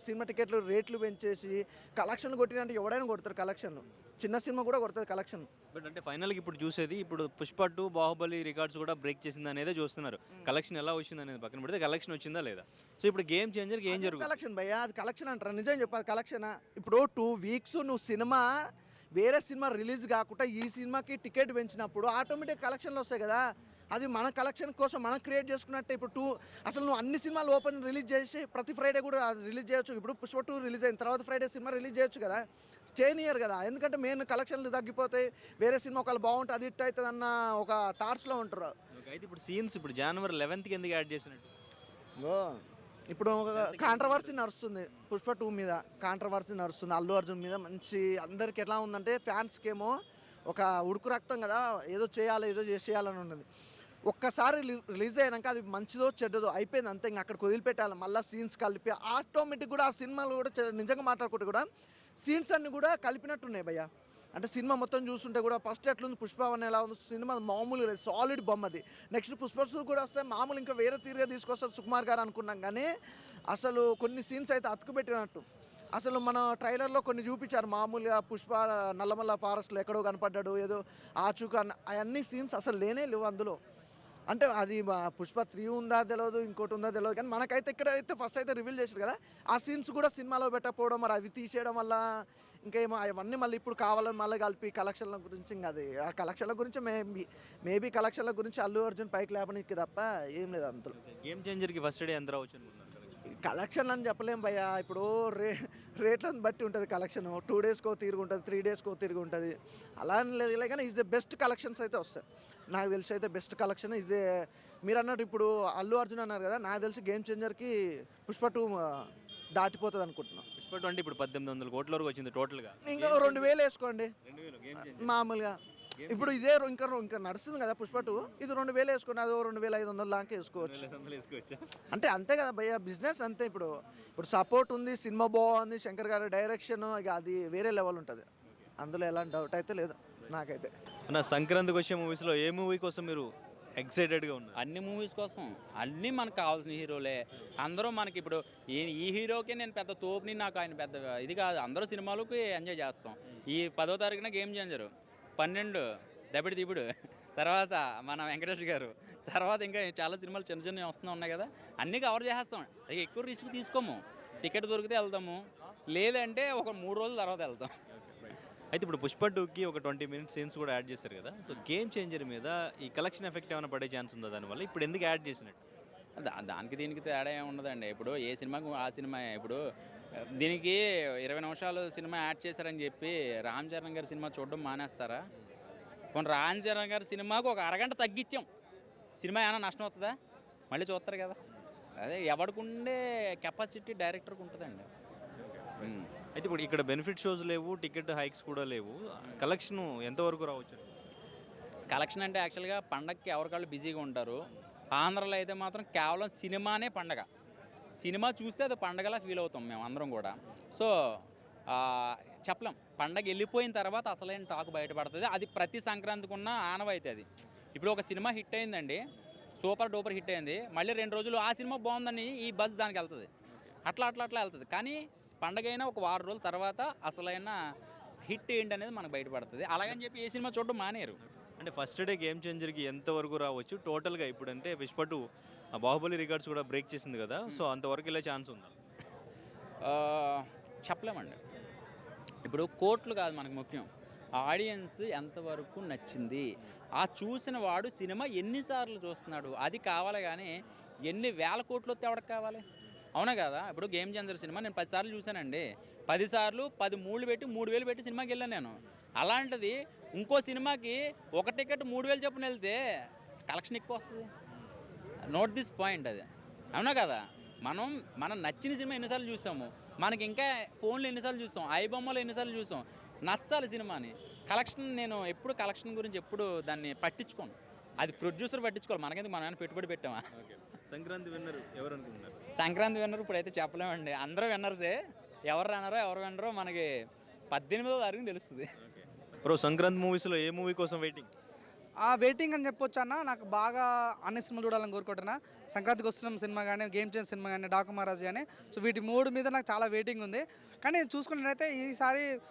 సినిమా టికెట్లు రేట్లు పెంచేసి కలెక్షన్లు కొట్టినంటే ఎవడైనా కొడతారు కలెక్షన్లు. చిన్న సినిమా కూడా కొడుతుంది కలెక్షన్. బట్ అంటే ఫైనల్గా ఇప్పుడు చూసేది, ఇప్పుడు పుష్ప 2 బాహుబలి రికార్డ్స్ కూడా బ్రేక్ చేసింది అనేది చూస్తున్నారు. కలెక్షన్ ఎలా వచ్చింది అనేది పక్కన పెడితే కలెక్షన్ వచ్చిందా లేదా? సో ఇప్పుడు గేమ్ చేంజర్కి ఏం జరుగుతుంది? కలెక్షన్ భయ్య, అది కలెక్షన్ అంటారా? నిజం చెప్పాలి, కలెక్షన్. ఇప్పుడు 2 weeks నువ్వు సినిమా వేరే సినిమా రిలీజ్ కాకుండా ఈ సినిమాకి టికెట్ పెంచినప్పుడు ఆటోమేటిక్ కలెక్షన్లు వస్తాయి కదా. అది మన కలెక్షన్ కోసం మనం క్రియేట్ చేసుకున్నట్టే. ఇప్పుడు అసలు నువ్వు అన్ని సినిమాలు ఓపెన్ రిలీజ్ చేసి ప్రతి ఫ్రైడే కూడా రిలీజ్ చేయొచ్చు. ఇప్పుడు పుష్ప 2 రిలీజ్ అయిన తర్వాత ఫ్రైడే సినిమా రిలీజ్ చేయొచ్చు కదా, చేయనియరు కదా. ఎందుకంటే మెయిన్ కలెక్షన్లు తగ్గిపోతాయి, వేరే సినిమా ఒకళ్ళు బాగుంటుంది అది ఇట్ అవుతుంది అన్న ఒక థాట్స్లో ఉంటారు. అయితే ఇప్పుడు సీన్స్ ఇప్పుడు January 11th ఎందుకు యాడ్ చేసినట్టు? ఇప్పుడు ఒక కాంట్రవర్సీ నడుస్తుంది పుష్ప 2 మీద, కాంట్రవర్సీ నడుస్తుంది అల్లు అర్జున్ మీద. మంచి అందరికి ఎట్లా ఉందంటే ఫ్యాన్స్కి ఏమో ఒక ఉడుకు రక్తం కదా, ఏదో చేయాలి ఏదో చేసేయాలని ఉన్నది. ఒక్కసారి రిలీజ్ అయినాక అది మంచిదో చెడ్డదో అయిపోయింది అంతే, ఇంకా అక్కడికి వదిలిపెట్టాలి. మళ్ళీ సీన్స్ కలిపి ఆటోమేటిక్ కూడా ఆ సినిమాలు కూడా నిజంగా మాట్లాడుకుంటే కూడా సీన్స్ అన్నీ కూడా కలిపినట్టున్నాయి భయ్య. అంటే సినిమా మొత్తం చూస్తుంటే కూడా ఫస్ట్ ఎట్లుంది పుష్ప 1 ఎలా ఉంది, సినిమా మామూలు లేదు, సాలిడ్ బొమ్మది. నెక్స్ట్ పుష్ప 2 కూడా వస్తే మామూలు ఇంకా వేరే తీరుగా తీసుకొస్తారు సుకుమార్ గారు అనుకున్నాం. కానీ అసలు కొన్ని సీన్స్ అయితే అతుకుపెట్టినట్టు. అసలు మన ట్రైలర్లో కొన్ని చూపించారు మామూలుగా పుష్ప నల్లమల్ల ఫారెస్ట్లో ఎక్కడో కనపడ్డాడు ఏదో ఆచూక అవన్నీ సీన్స్ అసలు లేనే లేవు అందులో. అంటే అది పుష్ప 3 ఉందా తెలియదు, ఇంకోటి ఉందా తెలియదు, కానీ మనకైతే ఇక్కడ అయితే ఫస్ట్ అయితే రివీల్ చేశారు కదా, ఆ సీన్స్ కూడా సినిమాలో పెట్టకపోవడం, మరి అవి తీసేయడం వల్ల ఇంకేమో అవన్నీ మళ్ళీ ఇప్పుడు కావాలని మళ్ళీ కలిపి కలెక్షన్ల గురించి, ఇంకా అది ఆ కలెక్షన్ల గురించి మేబీ కలెక్షన్ల గురించి అల్లు అర్జున్ పైకి లేపనికి తప్ప ఏం లేదు అందులో. గేమ్ చేంజర్కి ఫస్ట్ డే ఎంత రావచ్చు అనుకున్నారు? కలెక్షన్ అని చెప్పలేం భయ్యా, ఇప్పుడు రేట్లను బట్టి ఉంటుంది కలెక్షన్. 2 డేస్కో తిరిగి ఉంటుంది, 3 డేస్కో తిరిగి ఉంటుంది, అలా అని లేదు. కానీ ఈజ్ ద బెస్ట్ కలెక్షన్స్ అయితే వస్తాయి నాకు తెలిసి. అయితే బెస్ట్ కలెక్షన్ ఈజ్ మీరు అన్నట్టు ఇప్పుడు అల్లు అర్జున్ అన్నారు కదా, నాకు తెలిసి గేమ్ చేంజర్కి పుష్ప 2 దాటిపోతుంది అనుకుంటున్నాను. పుష్ప 20 ఇప్పుడు 1800 కోట్ల వరకు వచ్చింది టోటల్గా. ఇంకా 2000 వేసుకోండి 2000 గేమ్ మామూలుగా. ఇప్పుడు ఇదే ఇంకా నడుస్తుంది కదా పుష్ప 2, ఇది 2000 వేసుకోండి, అదో 2500 దాకా వేసుకోవచ్చు. వేసుకోవచ్చా? అంటే అంతే కదా భయ్య, బిజినెస్ అంతే. ఇప్పుడు సపోర్ట్ ఉంది, సినిమా బాగుంది, శంకర్ గారి డైరెక్షన్, ఇక అది వేరే లెవెల్ ఉంటుంది, అందులో ఎలాంటి డౌట్ అయితే లేదు నాకైతే. అన్న సంక్రాంతికి వచ్చే మూవీస్లో ఏ మూవీ కోసం మీరు ఎక్సైటెడ్గా ఉన్నారు? అన్ని మూవీస్ కోసం అన్నీ మనకు కావాల్సిన హీరోలే అందరూ. మనకి ఇప్పుడు ఈ హీరోకే నేను పెద్ద తోపుని, నాకు ఆయన పెద్ద ఇది కాదు. అందరూ సినిమాలకి ఎంజాయ్ చేస్తాం. ఈ 10వ తారీఖున గేమ్ చేంజరు, 12 దబిడి దిబుడు, తర్వాత మన వెంకటేష్ గారు, తర్వాత ఇంకా చాలా సినిమాలు చిన్న చిన్నవి వస్తూ ఉన్నాయి కదా, అన్నీ కవర్ చేసేస్తాం. అది ఎక్కువ రిస్క్ తీసుకోము. టికెట్ దొరికితే వెళ్తాము, లేదంటే ఒక 3 రోజుల తర్వాత వెళ్తాం. అయితే ఇప్పుడు పుష్ప 2కి ఒక 20 మినిట్స్ సీన్స్ కూడా యాడ్ చేశారు కదా, సో గేమ్ చేంజర్ మీద ఈ కలెక్షన్ ఎఫెక్ట్ ఏమైనా పడే ఛాన్స్ ఉందా దానివల్ల? ఇప్పుడు ఎందుకు యాడ్ చేసినట్టు? దానికి దీనికి తేడా ఏమి ఉండదండి. ఇప్పుడు ఏ సినిమాకు ఆ సినిమా. ఇప్పుడు దీనికి 20 నిమిషాలు సినిమా యాడ్ చేశారని చెప్పి రామ్ చరణ్ గారి సినిమా చూడడం మానేస్తారా? కొన్ని రామ్ చరణ్ గారి సినిమాకు ఒక అరగంట తగ్గించాం, సినిమా ఏమైనా నష్టం అవుతుందా? మళ్ళీ చూస్తారు కదా. అదే ఎవరికి ఉండే కెపాసిటీ డైరెక్టర్కి ఉంటుందండి. అయితే ఇప్పుడు ఇక్కడ బెనిఫిట్ షోస్ లేవు, టికెట్ హైక్స్ కూడా లేవు, కలెక్షన్ ఎంతవరకు రావచ్చు? కలెక్షన్ అంటే యాక్చువల్గా పండగకి ఎవరికాళ్ళు బిజీగా ఉంటారు. ఆంధ్రలో అయితే మాత్రం కేవలం సినిమానే పండగ. సినిమా చూస్తే అది పండగలా ఫీల్ అవుతాం మేము అందరం కూడా. సో చెప్పలేం, పండగ వెళ్ళిపోయిన తర్వాత అసలైన టాక్ బయటపడుతుంది. అది ప్రతి సంక్రాంతికి ఉన్న ఆనవాయితీ అది. ఇప్పుడు ఒక సినిమా హిట్ అయిందండి, సూపర్ డూపర్ హిట్ అయింది, మళ్ళీ 2 రోజులు ఆ సినిమా బాగుందని ఈ బజ్ దానికి వెళ్తుంది. అట్లా వెళ్తుంది. కానీ పండగ అయినా ఒక 6 రోజుల తర్వాత అసలైన హిట్ ఏంటి అనేది మనకు బయటపడుతుంది. అలాగని చెప్పి ఏ సినిమా చూడడం మానేరు. అంటే ఫస్ట్ డే గేమ్ చేంజర్కి ఎంతవరకు రావచ్చు టోటల్గా? ఇప్పుడు అంటే పుష్ప 2 బాహుబలి రికార్డ్స్ కూడా బ్రేక్ చేసింది కదా, సో అంతవరకు వెళ్ళే ఛాన్స్ ఉందా? చెప్పలేమండి. ఇప్పుడు కోట్లు కాదు మనకు ముఖ్యం, ఆడియన్స్ ఎంతవరకు నచ్చింది, ఆ చూసిన వాడు సినిమా ఎన్నిసార్లు చూస్తున్నాడు, అది కావాలి. కానీ ఎన్ని వేల కోట్లు వస్తే ఎవరికి కావాలి? అవునా కదా. ఇప్పుడు గేమ్ చేంజర్ సినిమా నేను 10 సార్లు చూశానండి. 10 సార్లు 10 మూళ్ళు పెట్టి 3000 పెట్టి సినిమాకి వెళ్ళాను నేను. అలాంటిది ఇంకో సినిమాకి ఒక టికెట్ 3000 చొప్పున వెళ్తే కలెక్షన్ ఎక్కువ వస్తుంది. Note this point. అది అవునా కదా. మనం నచ్చిన సినిమా ఎన్నిసార్లు చూసాము, మనకి ఇంకా ఫోన్లో ఎన్నిసార్లు చూసాం, ఐబొమ్మలో ఎన్నిసార్లు చూసాం. నచ్చాలి సినిమాని. నేను ఎప్పుడు కలెక్షన్ గురించి ఎప్పుడు దాన్ని పట్టించుకోను. అది ప్రొడ్యూసర్ పట్టించుకోవాలి, మనకెందుకు మనం పెట్టుబడి పెట్టామా. సంక్రాంతి విన్నర్ ఎవరు అనుకుంటున్నారు? సంక్రాంతి విన్నర్ ఇప్పుడైతే చెప్పలేమండి. అందరూ విన్నర్సే. ఎవరు రన్నరో ఎవరు విన్నరో మనకి 18వ తారీఖున తెలుస్తుంది. బ్రో సంక్రాంతి మూవీస్లో ఏ మూవీ కోసం వెయిటింగ్? వెయిటింగ్ అని చెప్పొచ్చు అన్న. నాకు బాగా అన్ని సినిమాలు చూడాలని కోరుకుంటున్నా. సంక్రాంతికి వస్తున్న సినిమా కానీ, గేమ్ చేంజ్ సినిమా కానీ, డాకు మహారాజ్ కానీ, సో వీటి 3 మీద నాకు చాలా వెయిటింగ్ ఉంది. కానీ చూసుకున్నట్టయితే ఈసారి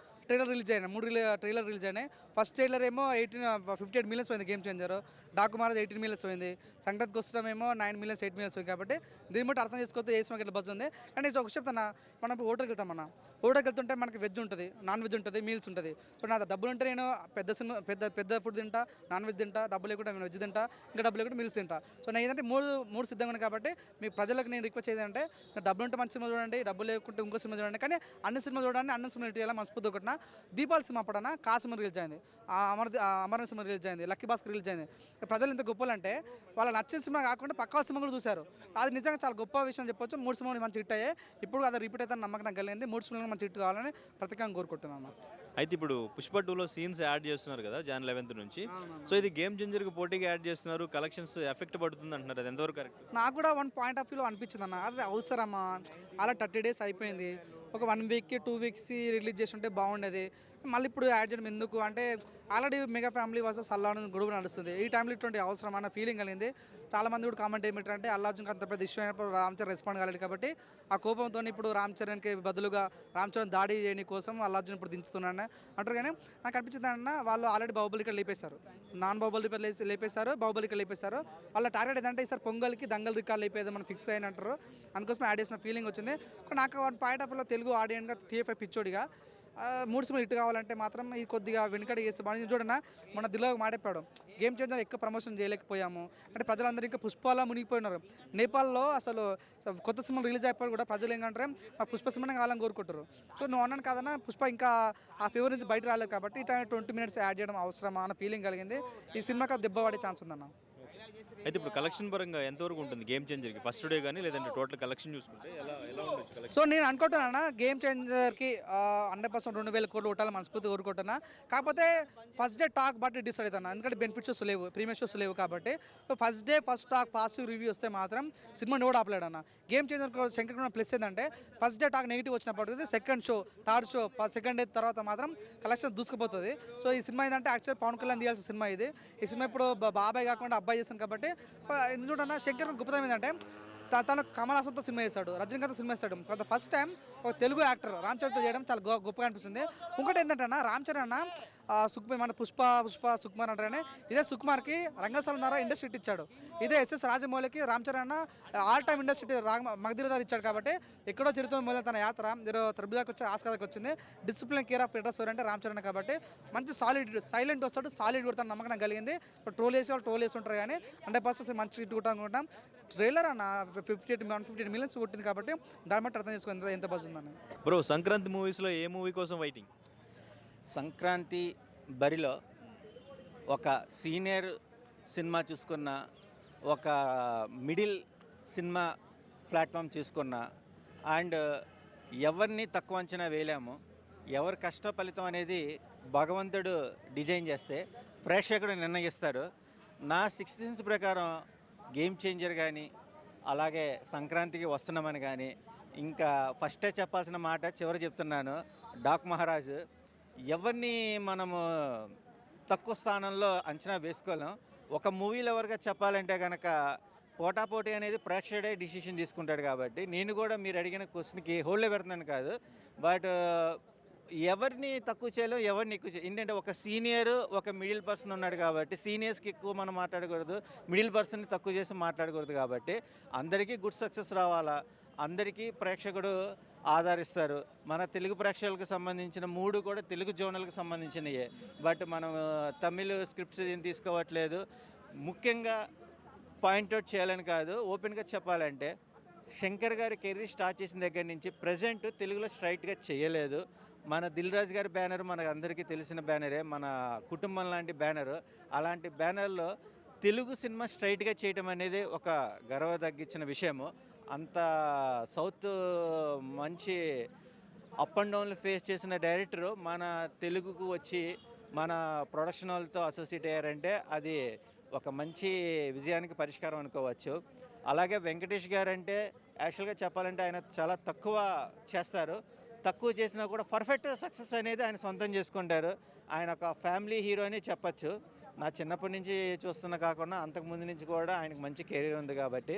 ట్రైలర్ రిలీజ్ అయినాయి, 3 ట్రైలర్ రిలీజ్ అయినాయి. ఫస్ట్ ట్రైలర్ ఏమో 58 మిలియన్స్ పోయింది game changer, Daaku Maharaj 18 millions పోయింది, సంక్రాంతికి వస్తున్నాం ఏమో 9 మిలియన్స్ 8 మిలియన్స్ పోయింది. కాబట్టి దీన్ని బట్టి అర్థం చేసుకోవద్దు ఏ సినిమాకి ఎట్లా బజ్ ఉంది. కానీ ఒక చెప్తాను, మనం హోటల్కి వెళ్తామన్నా, హోటల్కి వెళ్తుంటే మనకి వెజ్ ఉంటుంది, నాన్ వెజ్ ఉంటుంది, మీల్స్ ఉంటుంది. సో నా డబ్బులు ఉంటే నేను పెద్ద ఫుడ్ తింటా, నాన్ వెజ్ తింటా, డబ్బులు లేకుండా నేను వెజ్ తింటా, ఇంకా డబ్బులు లేకుండా మీల్స్ తింటా. సో నేను ఏంటంటే మూడు సిద్ధంగా ఉన్నాయి. కాబట్టి మీ ప్రజలకు నేను రిక్వెస్ట్ చేయాలంటే, డబ్బులు ఉంటే మంచి సినిమా చూడండి, డబ్బులు లేకుంటే ఇంకో సినిమా చూడండి. కానీ అన్ని సినిమా చూడండి, అన్ని సినిమా ఇటీవల మనస్ఫూర్తి ఒకటిన దీపావళి సినిమా అప్పుడన్నా కాసిమ రిలీజ్ అయింది, అమరన్ సినిమా రిలీజ్ అయింది, లక్కీ భాస్కర్ రిలీజ్ అయింది. ప్రజలు ఇంత గొప్పలంటే వాళ్ళ నచ్చిన సినిమా కాకుండా పక్క సినిమా కూడా చూశారు. అది నిజంగా చాలా గొప్ప విషయం చెప్పొచ్చు. 3 సినిమాలు మంచి హిట్ అయ్యాయి. ఇప్పుడు అది రిపీట్ అయితే నమ్మకం నాకు కలిగింది. 3 సినిమాలు మంచి హిట్ కావాలని ప్రత్యేకంగా కోరుకుంటున్నాను. అయితే ఇప్పుడు పుష్ప 2లో సీన్స్ యాడ్ చేస్తున్నారు కదా Jan 11th నుంచి, సో ఇది గేమ్ చేంజర్కి పోటీగా యాడ్ చేస్తున్నారు, కలెక్షన్స్ ఎఫెక్ట్ పడుతుంది అంటున్నారు, అది ఎంతవరకు కరెక్ట్? నాకు కూడా 1 పాయింట్ ఆఫ్ వ్యూలో అనిపించింది అన్న, అది అవసరమా? అలా 30 days అయిపోయింది, ఒక 1 week 2 weeks రిలీజ్ చేసి ఉంటే బాగుండేది. మళ్ళీ ఇప్పుడు యాడ్ చేయడం ఎందుకు అంటే ఆల్రెడీ మెగా ఫ్యామిలీ వర్సెస్ అల్లాను గొడవ నడుస్తుంది. ఈ టైంలో ఇటువంటి అవసరం అన్న ఫీలింగ్ కలిగింది. చాలామంది కూడా కామెంట్ ఏమిటంటే అల్లు అర్జున్కి అంత పెద్ద ఇష్యూ అయినప్పుడు రామ్ చరణ్ రెస్పాండ్ కాలేదు కాబట్టి ఆ కోపంతో ఇప్పుడు రామ్ చరణ్కి బదులుగా రామ్ చరణ్ దాడి చేయని కోసం అల్లు అర్జున్ ఇప్పుడు దించుతున్నాను అంటారు. కానీ నాకు అనిపించింది అన్న వాళ్ళు ఆల్రెడీ బాహుబలి ఇక్కడ లేపేశారు, నాన్ బాహుబలి లేపేశారు, బాహుబలి ఇక్కడ లేపేశారు. వాళ్ళ టార్గెట్ ఏంటంటే ఈసారి పొంగల్కి దంగల్ రికార్డు లేపేది మనం ఫిక్స్ అయిన అంటారు. అందుకోసం యాడ్ చేసిన ఫీలింగ్ వచ్చింది. నాకు వన్ పాయింట్ ఆఫ్ వ్యూలో తెలుగు ఆడియన్గా టీఎఫ్ఐ పిచ్చోడిగా 3 సినిమాలు హిట్ కావాలంటే మాత్రం ఇది కొద్దిగా వెనుకడి చేస్తే బాగా చూడన్నా మన దిల్లోకి మాట్లాడాడు. గేమ్ చేంజర్ ఎక్కువ ప్రమోషన్ చేయలేకపోయాము అంటే ప్రజలందరూ ఇంకా పుష్పాలా మునిగిపోయినారు. నేపాల్లో అసలు కొత్త సినిమాలు రిలీజ్ అయిపోయి కూడా ప్రజలు ఏంటంటే మా పుష్ప సినిమాని కావాలని కోరుకుంటారు. సో నువ్వు అన్నాను కాదన్నా పుష్ప ఇంకా ఆ ఫీవర్ నుంచి బయట రాలేదు కాబట్టి ఇట్లా 20 minutes యాడ్ చేయడం అవసరమా అన్న ఫీలింగ్ కలిగింది. ఈ సినిమాకి దెబ్బ పడే ఛాన్స్ ఉందన్న. అయితే ఇప్పుడు కలెక్షన్ పరంగా ఎంతవరకు ఉంటుంది గేమ్ చేంజర్కి ఫస్ట్ డే కానీ లేదంటే టోటల్ కలెక్షన్ చూసుకుంటే ఎలా ఉండొచ్చు కలెక్షన్? సో నేను అనుకుంటున్నా గేమ్ చేంజర్కి 100% 2,000 కోట్లు కొట్టాలని మనస్ఫూర్తి కోరుకుంటున్నా. కాకపోతే ఫస్ట్ డే టాక్ బట్టి డిసైడ్ అవుతున్నా, ఎందుకంటే బెనిఫిట్ షోస్ లేవు, ప్రీమియర్ షోస్ లేవు కాబట్టి. So first day first talk positive review వస్తే మాత్రం సినిమాని కూడా ఆపలేడు అన్న. గేమ్ చేంజర్ శంకర్ ప్లస్ ఏంటంటే ఫస్ట్ డే టాక్ నెగిటివ్ వచ్చినప్పటికీ second show third show second day తర్వాత మాత్రం కలెక్షన్ దూసుకుపోతుంది. సో ఈ సినిమా ఏంటంటే యాక్చువల్ పవన్ కళ్యాణ్ తీయాల్సిన సినిమా ఇది. ఈ సినిమా ఇప్పుడు బాబాయ్ కాకుండా అబ్బాయి చేస్తాను కాబట్టి చూడన్నా శంకర్ గొప్పతనం ఏంటంటే తను కమల్ హాసన్తో సినిమా చేశాడు, రజనీకాంత్తో సినిమా చేశాడు. తర్వాత ఫస్ట్ టైం ఒక తెలుగు యాక్టర్ రామ్ చరణ్తో చేయడం చాలా గొప్పగా అనిపిస్తుంది. ఇంకోటి ఏంటంటే అన్న రామ్ చరణ్ అన్న సుకుమార్ మన పుష్ప సుకుమార్ అంటారని ఇదే సుకుమార్కి రంగస్థలం ద్వారా ఇండస్ట్రీ ఇచ్చాడు. ఇదే ఎస్ఎస్ రాజమౌళికి రామ్ చరణ్ అన్న ఆల్ టైమ్ ఇండస్ట్రీ మగధీరదారు ఇచ్చాడు. కాబట్టి ఎక్కడో చరిత్ర మొదలు తన యాత్ర త్రిబుల్కి వచ్చి ఆస్కార్కి వచ్చింది. డిసిప్లిన్ కేర్ ఆఫ్ లీడర్స్ అంటే రామ్ చరణ్ కాబట్టి మంచి సాలిడ్ సైలెంట్ వస్తాడు, సాలిడ్ కొడతాను నమ్మకం నాకు కలిగింది. ట్రోల్ చేసే వాళ్ళు ట్రోల్ చేసి ఉంటారు కానీ 100% మంచి హిట్ కొట్టాలనుకుంటాం. ట్రైలర్ అన్న 150 millions కొట్టింది కాబట్టి దాని బట్టి అర్థం చేసుకోండి ఎంత బజ్ ఉందని. బ్రో సంక్రాంతి మూవీస్లో ఏ మూవీ కోసం వెయిటింగ్? సంక్రాంతి బరిలో ఒక సీనియర్ సినిమా చూసుకున్న, ఒక మిడిల్ సినిమా ప్లాట్ఫామ్ చూసుకున్న, అండ్ ఎవరిని తక్కువ అంచనా వేయలేము. ఎవరి కష్ట ఫలితం అనేది భగవంతుడు డిజైన్ చేస్తే ప్రేక్షకుడు నిర్ణయిస్తాడు. నా 6th సెన్స్ ప్రకారం గేమ్ చేంజర్ కానీ అలాగే సంక్రాంతికి వస్తున్నామని కానీ ఇంకా ఫస్టే చెప్పాల్సిన మాట చివరి చెప్తున్నాను, డాక్ మహారాజ్. ఎవరిని మనము తక్కువ స్థానంలో అంచనా వేసుకోలేం. ఒక మూవీ లవర్గా చెప్పాలంటే కనుక పోటాపోటీ అనేది ప్రేక్షకుడే డిసిషన్ తీసుకుంటాడు. కాబట్టి నేను కూడా మీరు అడిగిన క్వశ్చన్కి హోల్డ్లో పెడుతున్నాను కాదు, బట్ ఎవరిని తక్కువ చేయలేం, ఎవరిని ఎక్కువ చేయలేం. ఏంటంటే ఒక సీనియర్ ఒక మిడిల్ పర్సన్ ఉన్నాడు కాబట్టి సీనియర్స్కి ఎక్కువ మనం మాట్లాడకూడదు, మిడిల్ పర్సన్ని తక్కువ చేసి మాట్లాడకూడదు. కాబట్టి అందరికీ గుడ్ సక్సెస్ రావాలా, అందరికీ ప్రేక్షకుడు ఆదరిస్తారు. మన తెలుగు ప్రేక్షకులకు సంబంధించిన 3 కూడా తెలుగు జోనల్కి సంబంధించినయే. బట్ మనం తమిళ్ స్క్రిప్ట్స్ ఏం తీసుకోవట్లేదు. ముఖ్యంగా పాయింట్అవుట్ చేయాలని కాదు, ఓపెన్గా చెప్పాలంటే శంకర్ గారి కెరీర్ స్టార్ట్ చేసిన దగ్గర నుంచి ప్రజెంట్ తెలుగులో స్ట్రైట్గా చేయలేదు. మన దిల్ రాజు గారి బ్యానర్ మనకు అందరికీ తెలిసిన బ్యానరే, మన కుటుంబం లాంటి బ్యానరు. అలాంటి బ్యానర్లో తెలుగు సినిమా స్ట్రైట్గా చేయటం అనేది ఒక గర్వ తగ్గించిన విషయము. అంత సౌత్ మంచి అప్ అండ్ డౌన్లు ఫేస్ చేసిన డైరెక్టరు మన తెలుగుకు వచ్చి మన ప్రొడక్షన్ వాళ్ళతో అసోసియేట్ అయ్యారంటే అది ఒక మంచి విజయానికి పరిష్కారం అనుకోవచ్చు. అలాగే వెంకటేష్ గారు అంటే యాక్చువల్గా చెప్పాలంటే ఆయన చాలా తక్కువ చేస్తారు, తక్కువ చేసినా కూడా పర్ఫెక్ట్ సక్సెస్ అనేది ఆయన సొంతం చేసుకుంటారు. ఆయన ఒక ఫ్యామిలీ హీరో అని చెప్పచ్చు. నా చిన్నప్పటి నుంచి చూస్తున్న కాకుండా అంతకుముందు నుంచి కూడా ఆయనకు మంచి కెరీర్ ఉంది. కాబట్టి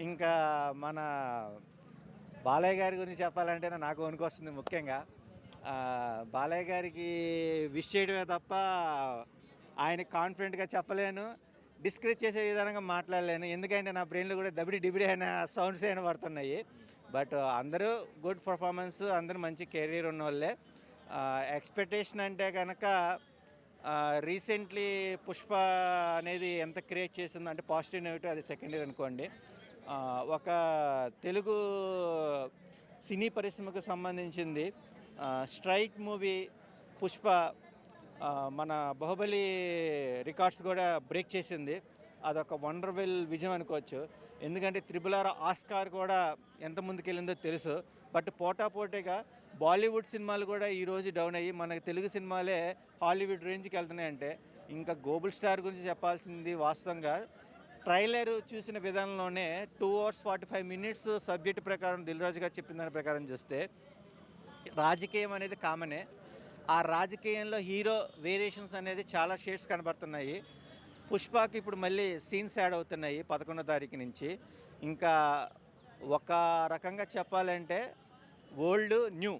ఇంకా మన బాలయ్య గారి గురించి చెప్పాలంటే నాకు వణుకొస్తుంది. ముఖ్యంగా బాలయ్య గారికి విష్ చేయడమే తప్ప ఆయన కాన్ఫిడెంట్గా చెప్పలేను, డిస్కరేజ్ చేసే విధానంగా మాట్లాడలేను. ఎందుకంటే నా బ్రెయిన్లో కూడా డిబిడి అయిన సౌండ్స్ అయినా పడుతున్నాయి. బట్ అందరూ గుడ్ పర్ఫార్మెన్స్, అందరూ మంచి కెరీర్ ఉన్న వాళ్ళే. ఎక్స్పెక్టేషన్ అంటే కనుక రీసెంట్లీ పుష్ప అనేది ఎంత క్రియేట్ చేసిందో అంటే పాజిటివ్ నెగిటివ్ అది సెకండరీ అనుకోండి. ఒక తెలుగు సినీ పరిశ్రమకు సంబంధించింది స్ట్రైట్ మూవీ పుష్ప మన బాహుబలి రికార్డ్స్ కూడా బ్రేక్ చేసింది. అదొక వండర్ఫుల్ విజయం అనుకోవచ్చు. ఎందుకంటే త్రిబుల్ ఆస్కార్ కూడా ఎంత ముందుకెళ్ళిందో తెలుసు. బట్ పోటాపోటీగా బాలీవుడ్ సినిమాలు కూడా ఈరోజు డౌన్ అయ్యి మనకు తెలుగు సినిమాలే హాలీవుడ్ రేంజ్కి వెళ్తున్నాయంటే ఇంకా గ్లోబల్ స్టార్ గురించి చెప్పాల్సింది వాస్తవంగా ట్రైలర్ చూసిన విధానంలోనే 2 hours 45 minutes సబ్జెక్ట్ ప్రకారం దిల్ రాజు గారు చెప్పిన దాని ప్రకారం చూస్తే రాజకీయం అనేది కామనే. ఆ రాజకీయంలో హీరో వేరియేషన్స్ అనేది చాలా షేడ్స్ కనబడుతున్నాయి. పుష్పకి ఇప్పుడు మళ్ళీ సీన్స్ యాడ్ అవుతున్నాయి 11వ తారీఖు నుంచి. ఇంకా ఒక రకంగా చెప్పాలంటే ఓల్డ్ న్యూ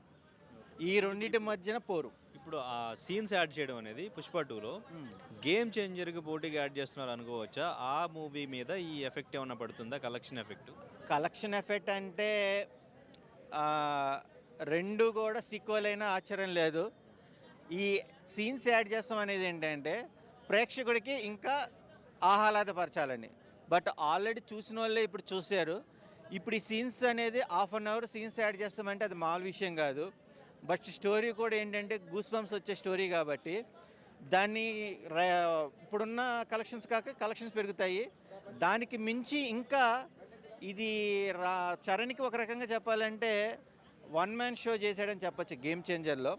ఈ రెండింటి మధ్యన పోరు. ఇప్పుడు ఆ సీన్స్ యాడ్ చేయడం అనేది పుష్ప 2లో గేమ్ చేంజర్కి పోటీగా యాడ్ చేస్తున్నారు అనుకోవచ్చా? ఆ మూవీ మీద ఈ ఎఫెక్ట్ ఏమైనా పడుతుందా, కలెక్షన్ ఎఫెక్ట్? కలెక్షన్ ఎఫెక్ట్ అంటే రెండు కూడా సీక్వెల్ అయినా ఆశ్చర్యం లేదు. ఈ సీన్స్ యాడ్ చేస్తాం అనేది ఏంటంటే ప్రేక్షకుడికి ఇంకా ఆహ్లాదపరచాలని. బట్ ఆల్రెడీ చూసిన వాళ్ళే ఇప్పుడు చూశారు. ఇప్పుడు ఈ సీన్స్ అనేది half an hour scenes add చేస్తామంటే అది మామూలు విషయం కాదు. బట్ స్టోరీ కూడా ఏంటంటే గూస్ బంప్స్ వచ్చే స్టోరీ కాబట్టి దాన్ని ఇప్పుడున్న కలెక్షన్స్ కాక కలెక్షన్స్ పెరుగుతాయి. దానికి మించి ఇంకా ఇది చరణ్కి ఒక రకంగా చెప్పాలంటే వన్ మ్యాన్ షో చేశాడని చెప్పొచ్చు గేమ్ చేంజర్లో.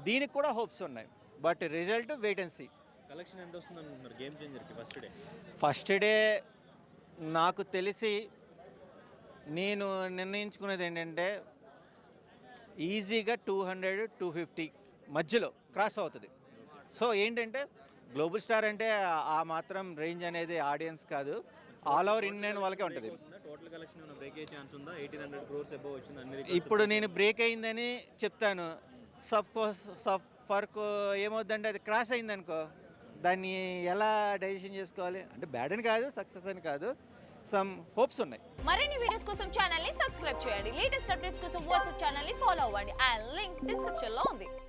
దీనికి కూడా హోప్స్ ఉన్నాయి. But result wait and see. Collection ఎంత వస్తుంది అనుకుంటున్నారు గేమ్ చేంజర్కి ఫస్ట్ డే నాకు తెలిసి నేను నిర్ణయించుకునేది ఏంటంటే ఈజీగా 200-250 మధ్యలో క్రాస్ అవుతుంది. సో ఏంటంటే గ్లోబల్ స్టార్ అంటే ఆ మాత్రం రేంజ్ అనేది ఆడియన్స్ కాదు, ఆల్ ఓవర్ ఇండియన్ వాళ్ళకే ఉంటుంది. టోటల్ కలెక్షన్ ఏమైనా బ్రేక్ అయ్యే ఛాన్స్ ఉందా? 1800 crores అబౌవ్ వచ్చింది అన్ని. ఇప్పుడు నేను బ్రేక్ అయిందని చెప్తాను. ఫర్క్ ఏమవుద్దంటే అది క్రాస్ అయిందనుకో దాన్ని ఎలా డైజెషన్ చేసుకోవాలి అంటే బ్యాడ్ అని కాదు, సక్సెస్ అని కాదు, సమ్ హోప్స్ ఉన్నాయి. మరిన్ని వీడియోస్ కోసం ఛానల్ ని సబ్స్క్రైబ్ చేయండి. లేటెస్ట్ అప్డేట్స్ కోసం వాట్సాప్ ఛానల్ ని ఫాలో అవ్వండి. ఆ లింక్ డిస్క్రిప్షన్ లో ఉంది.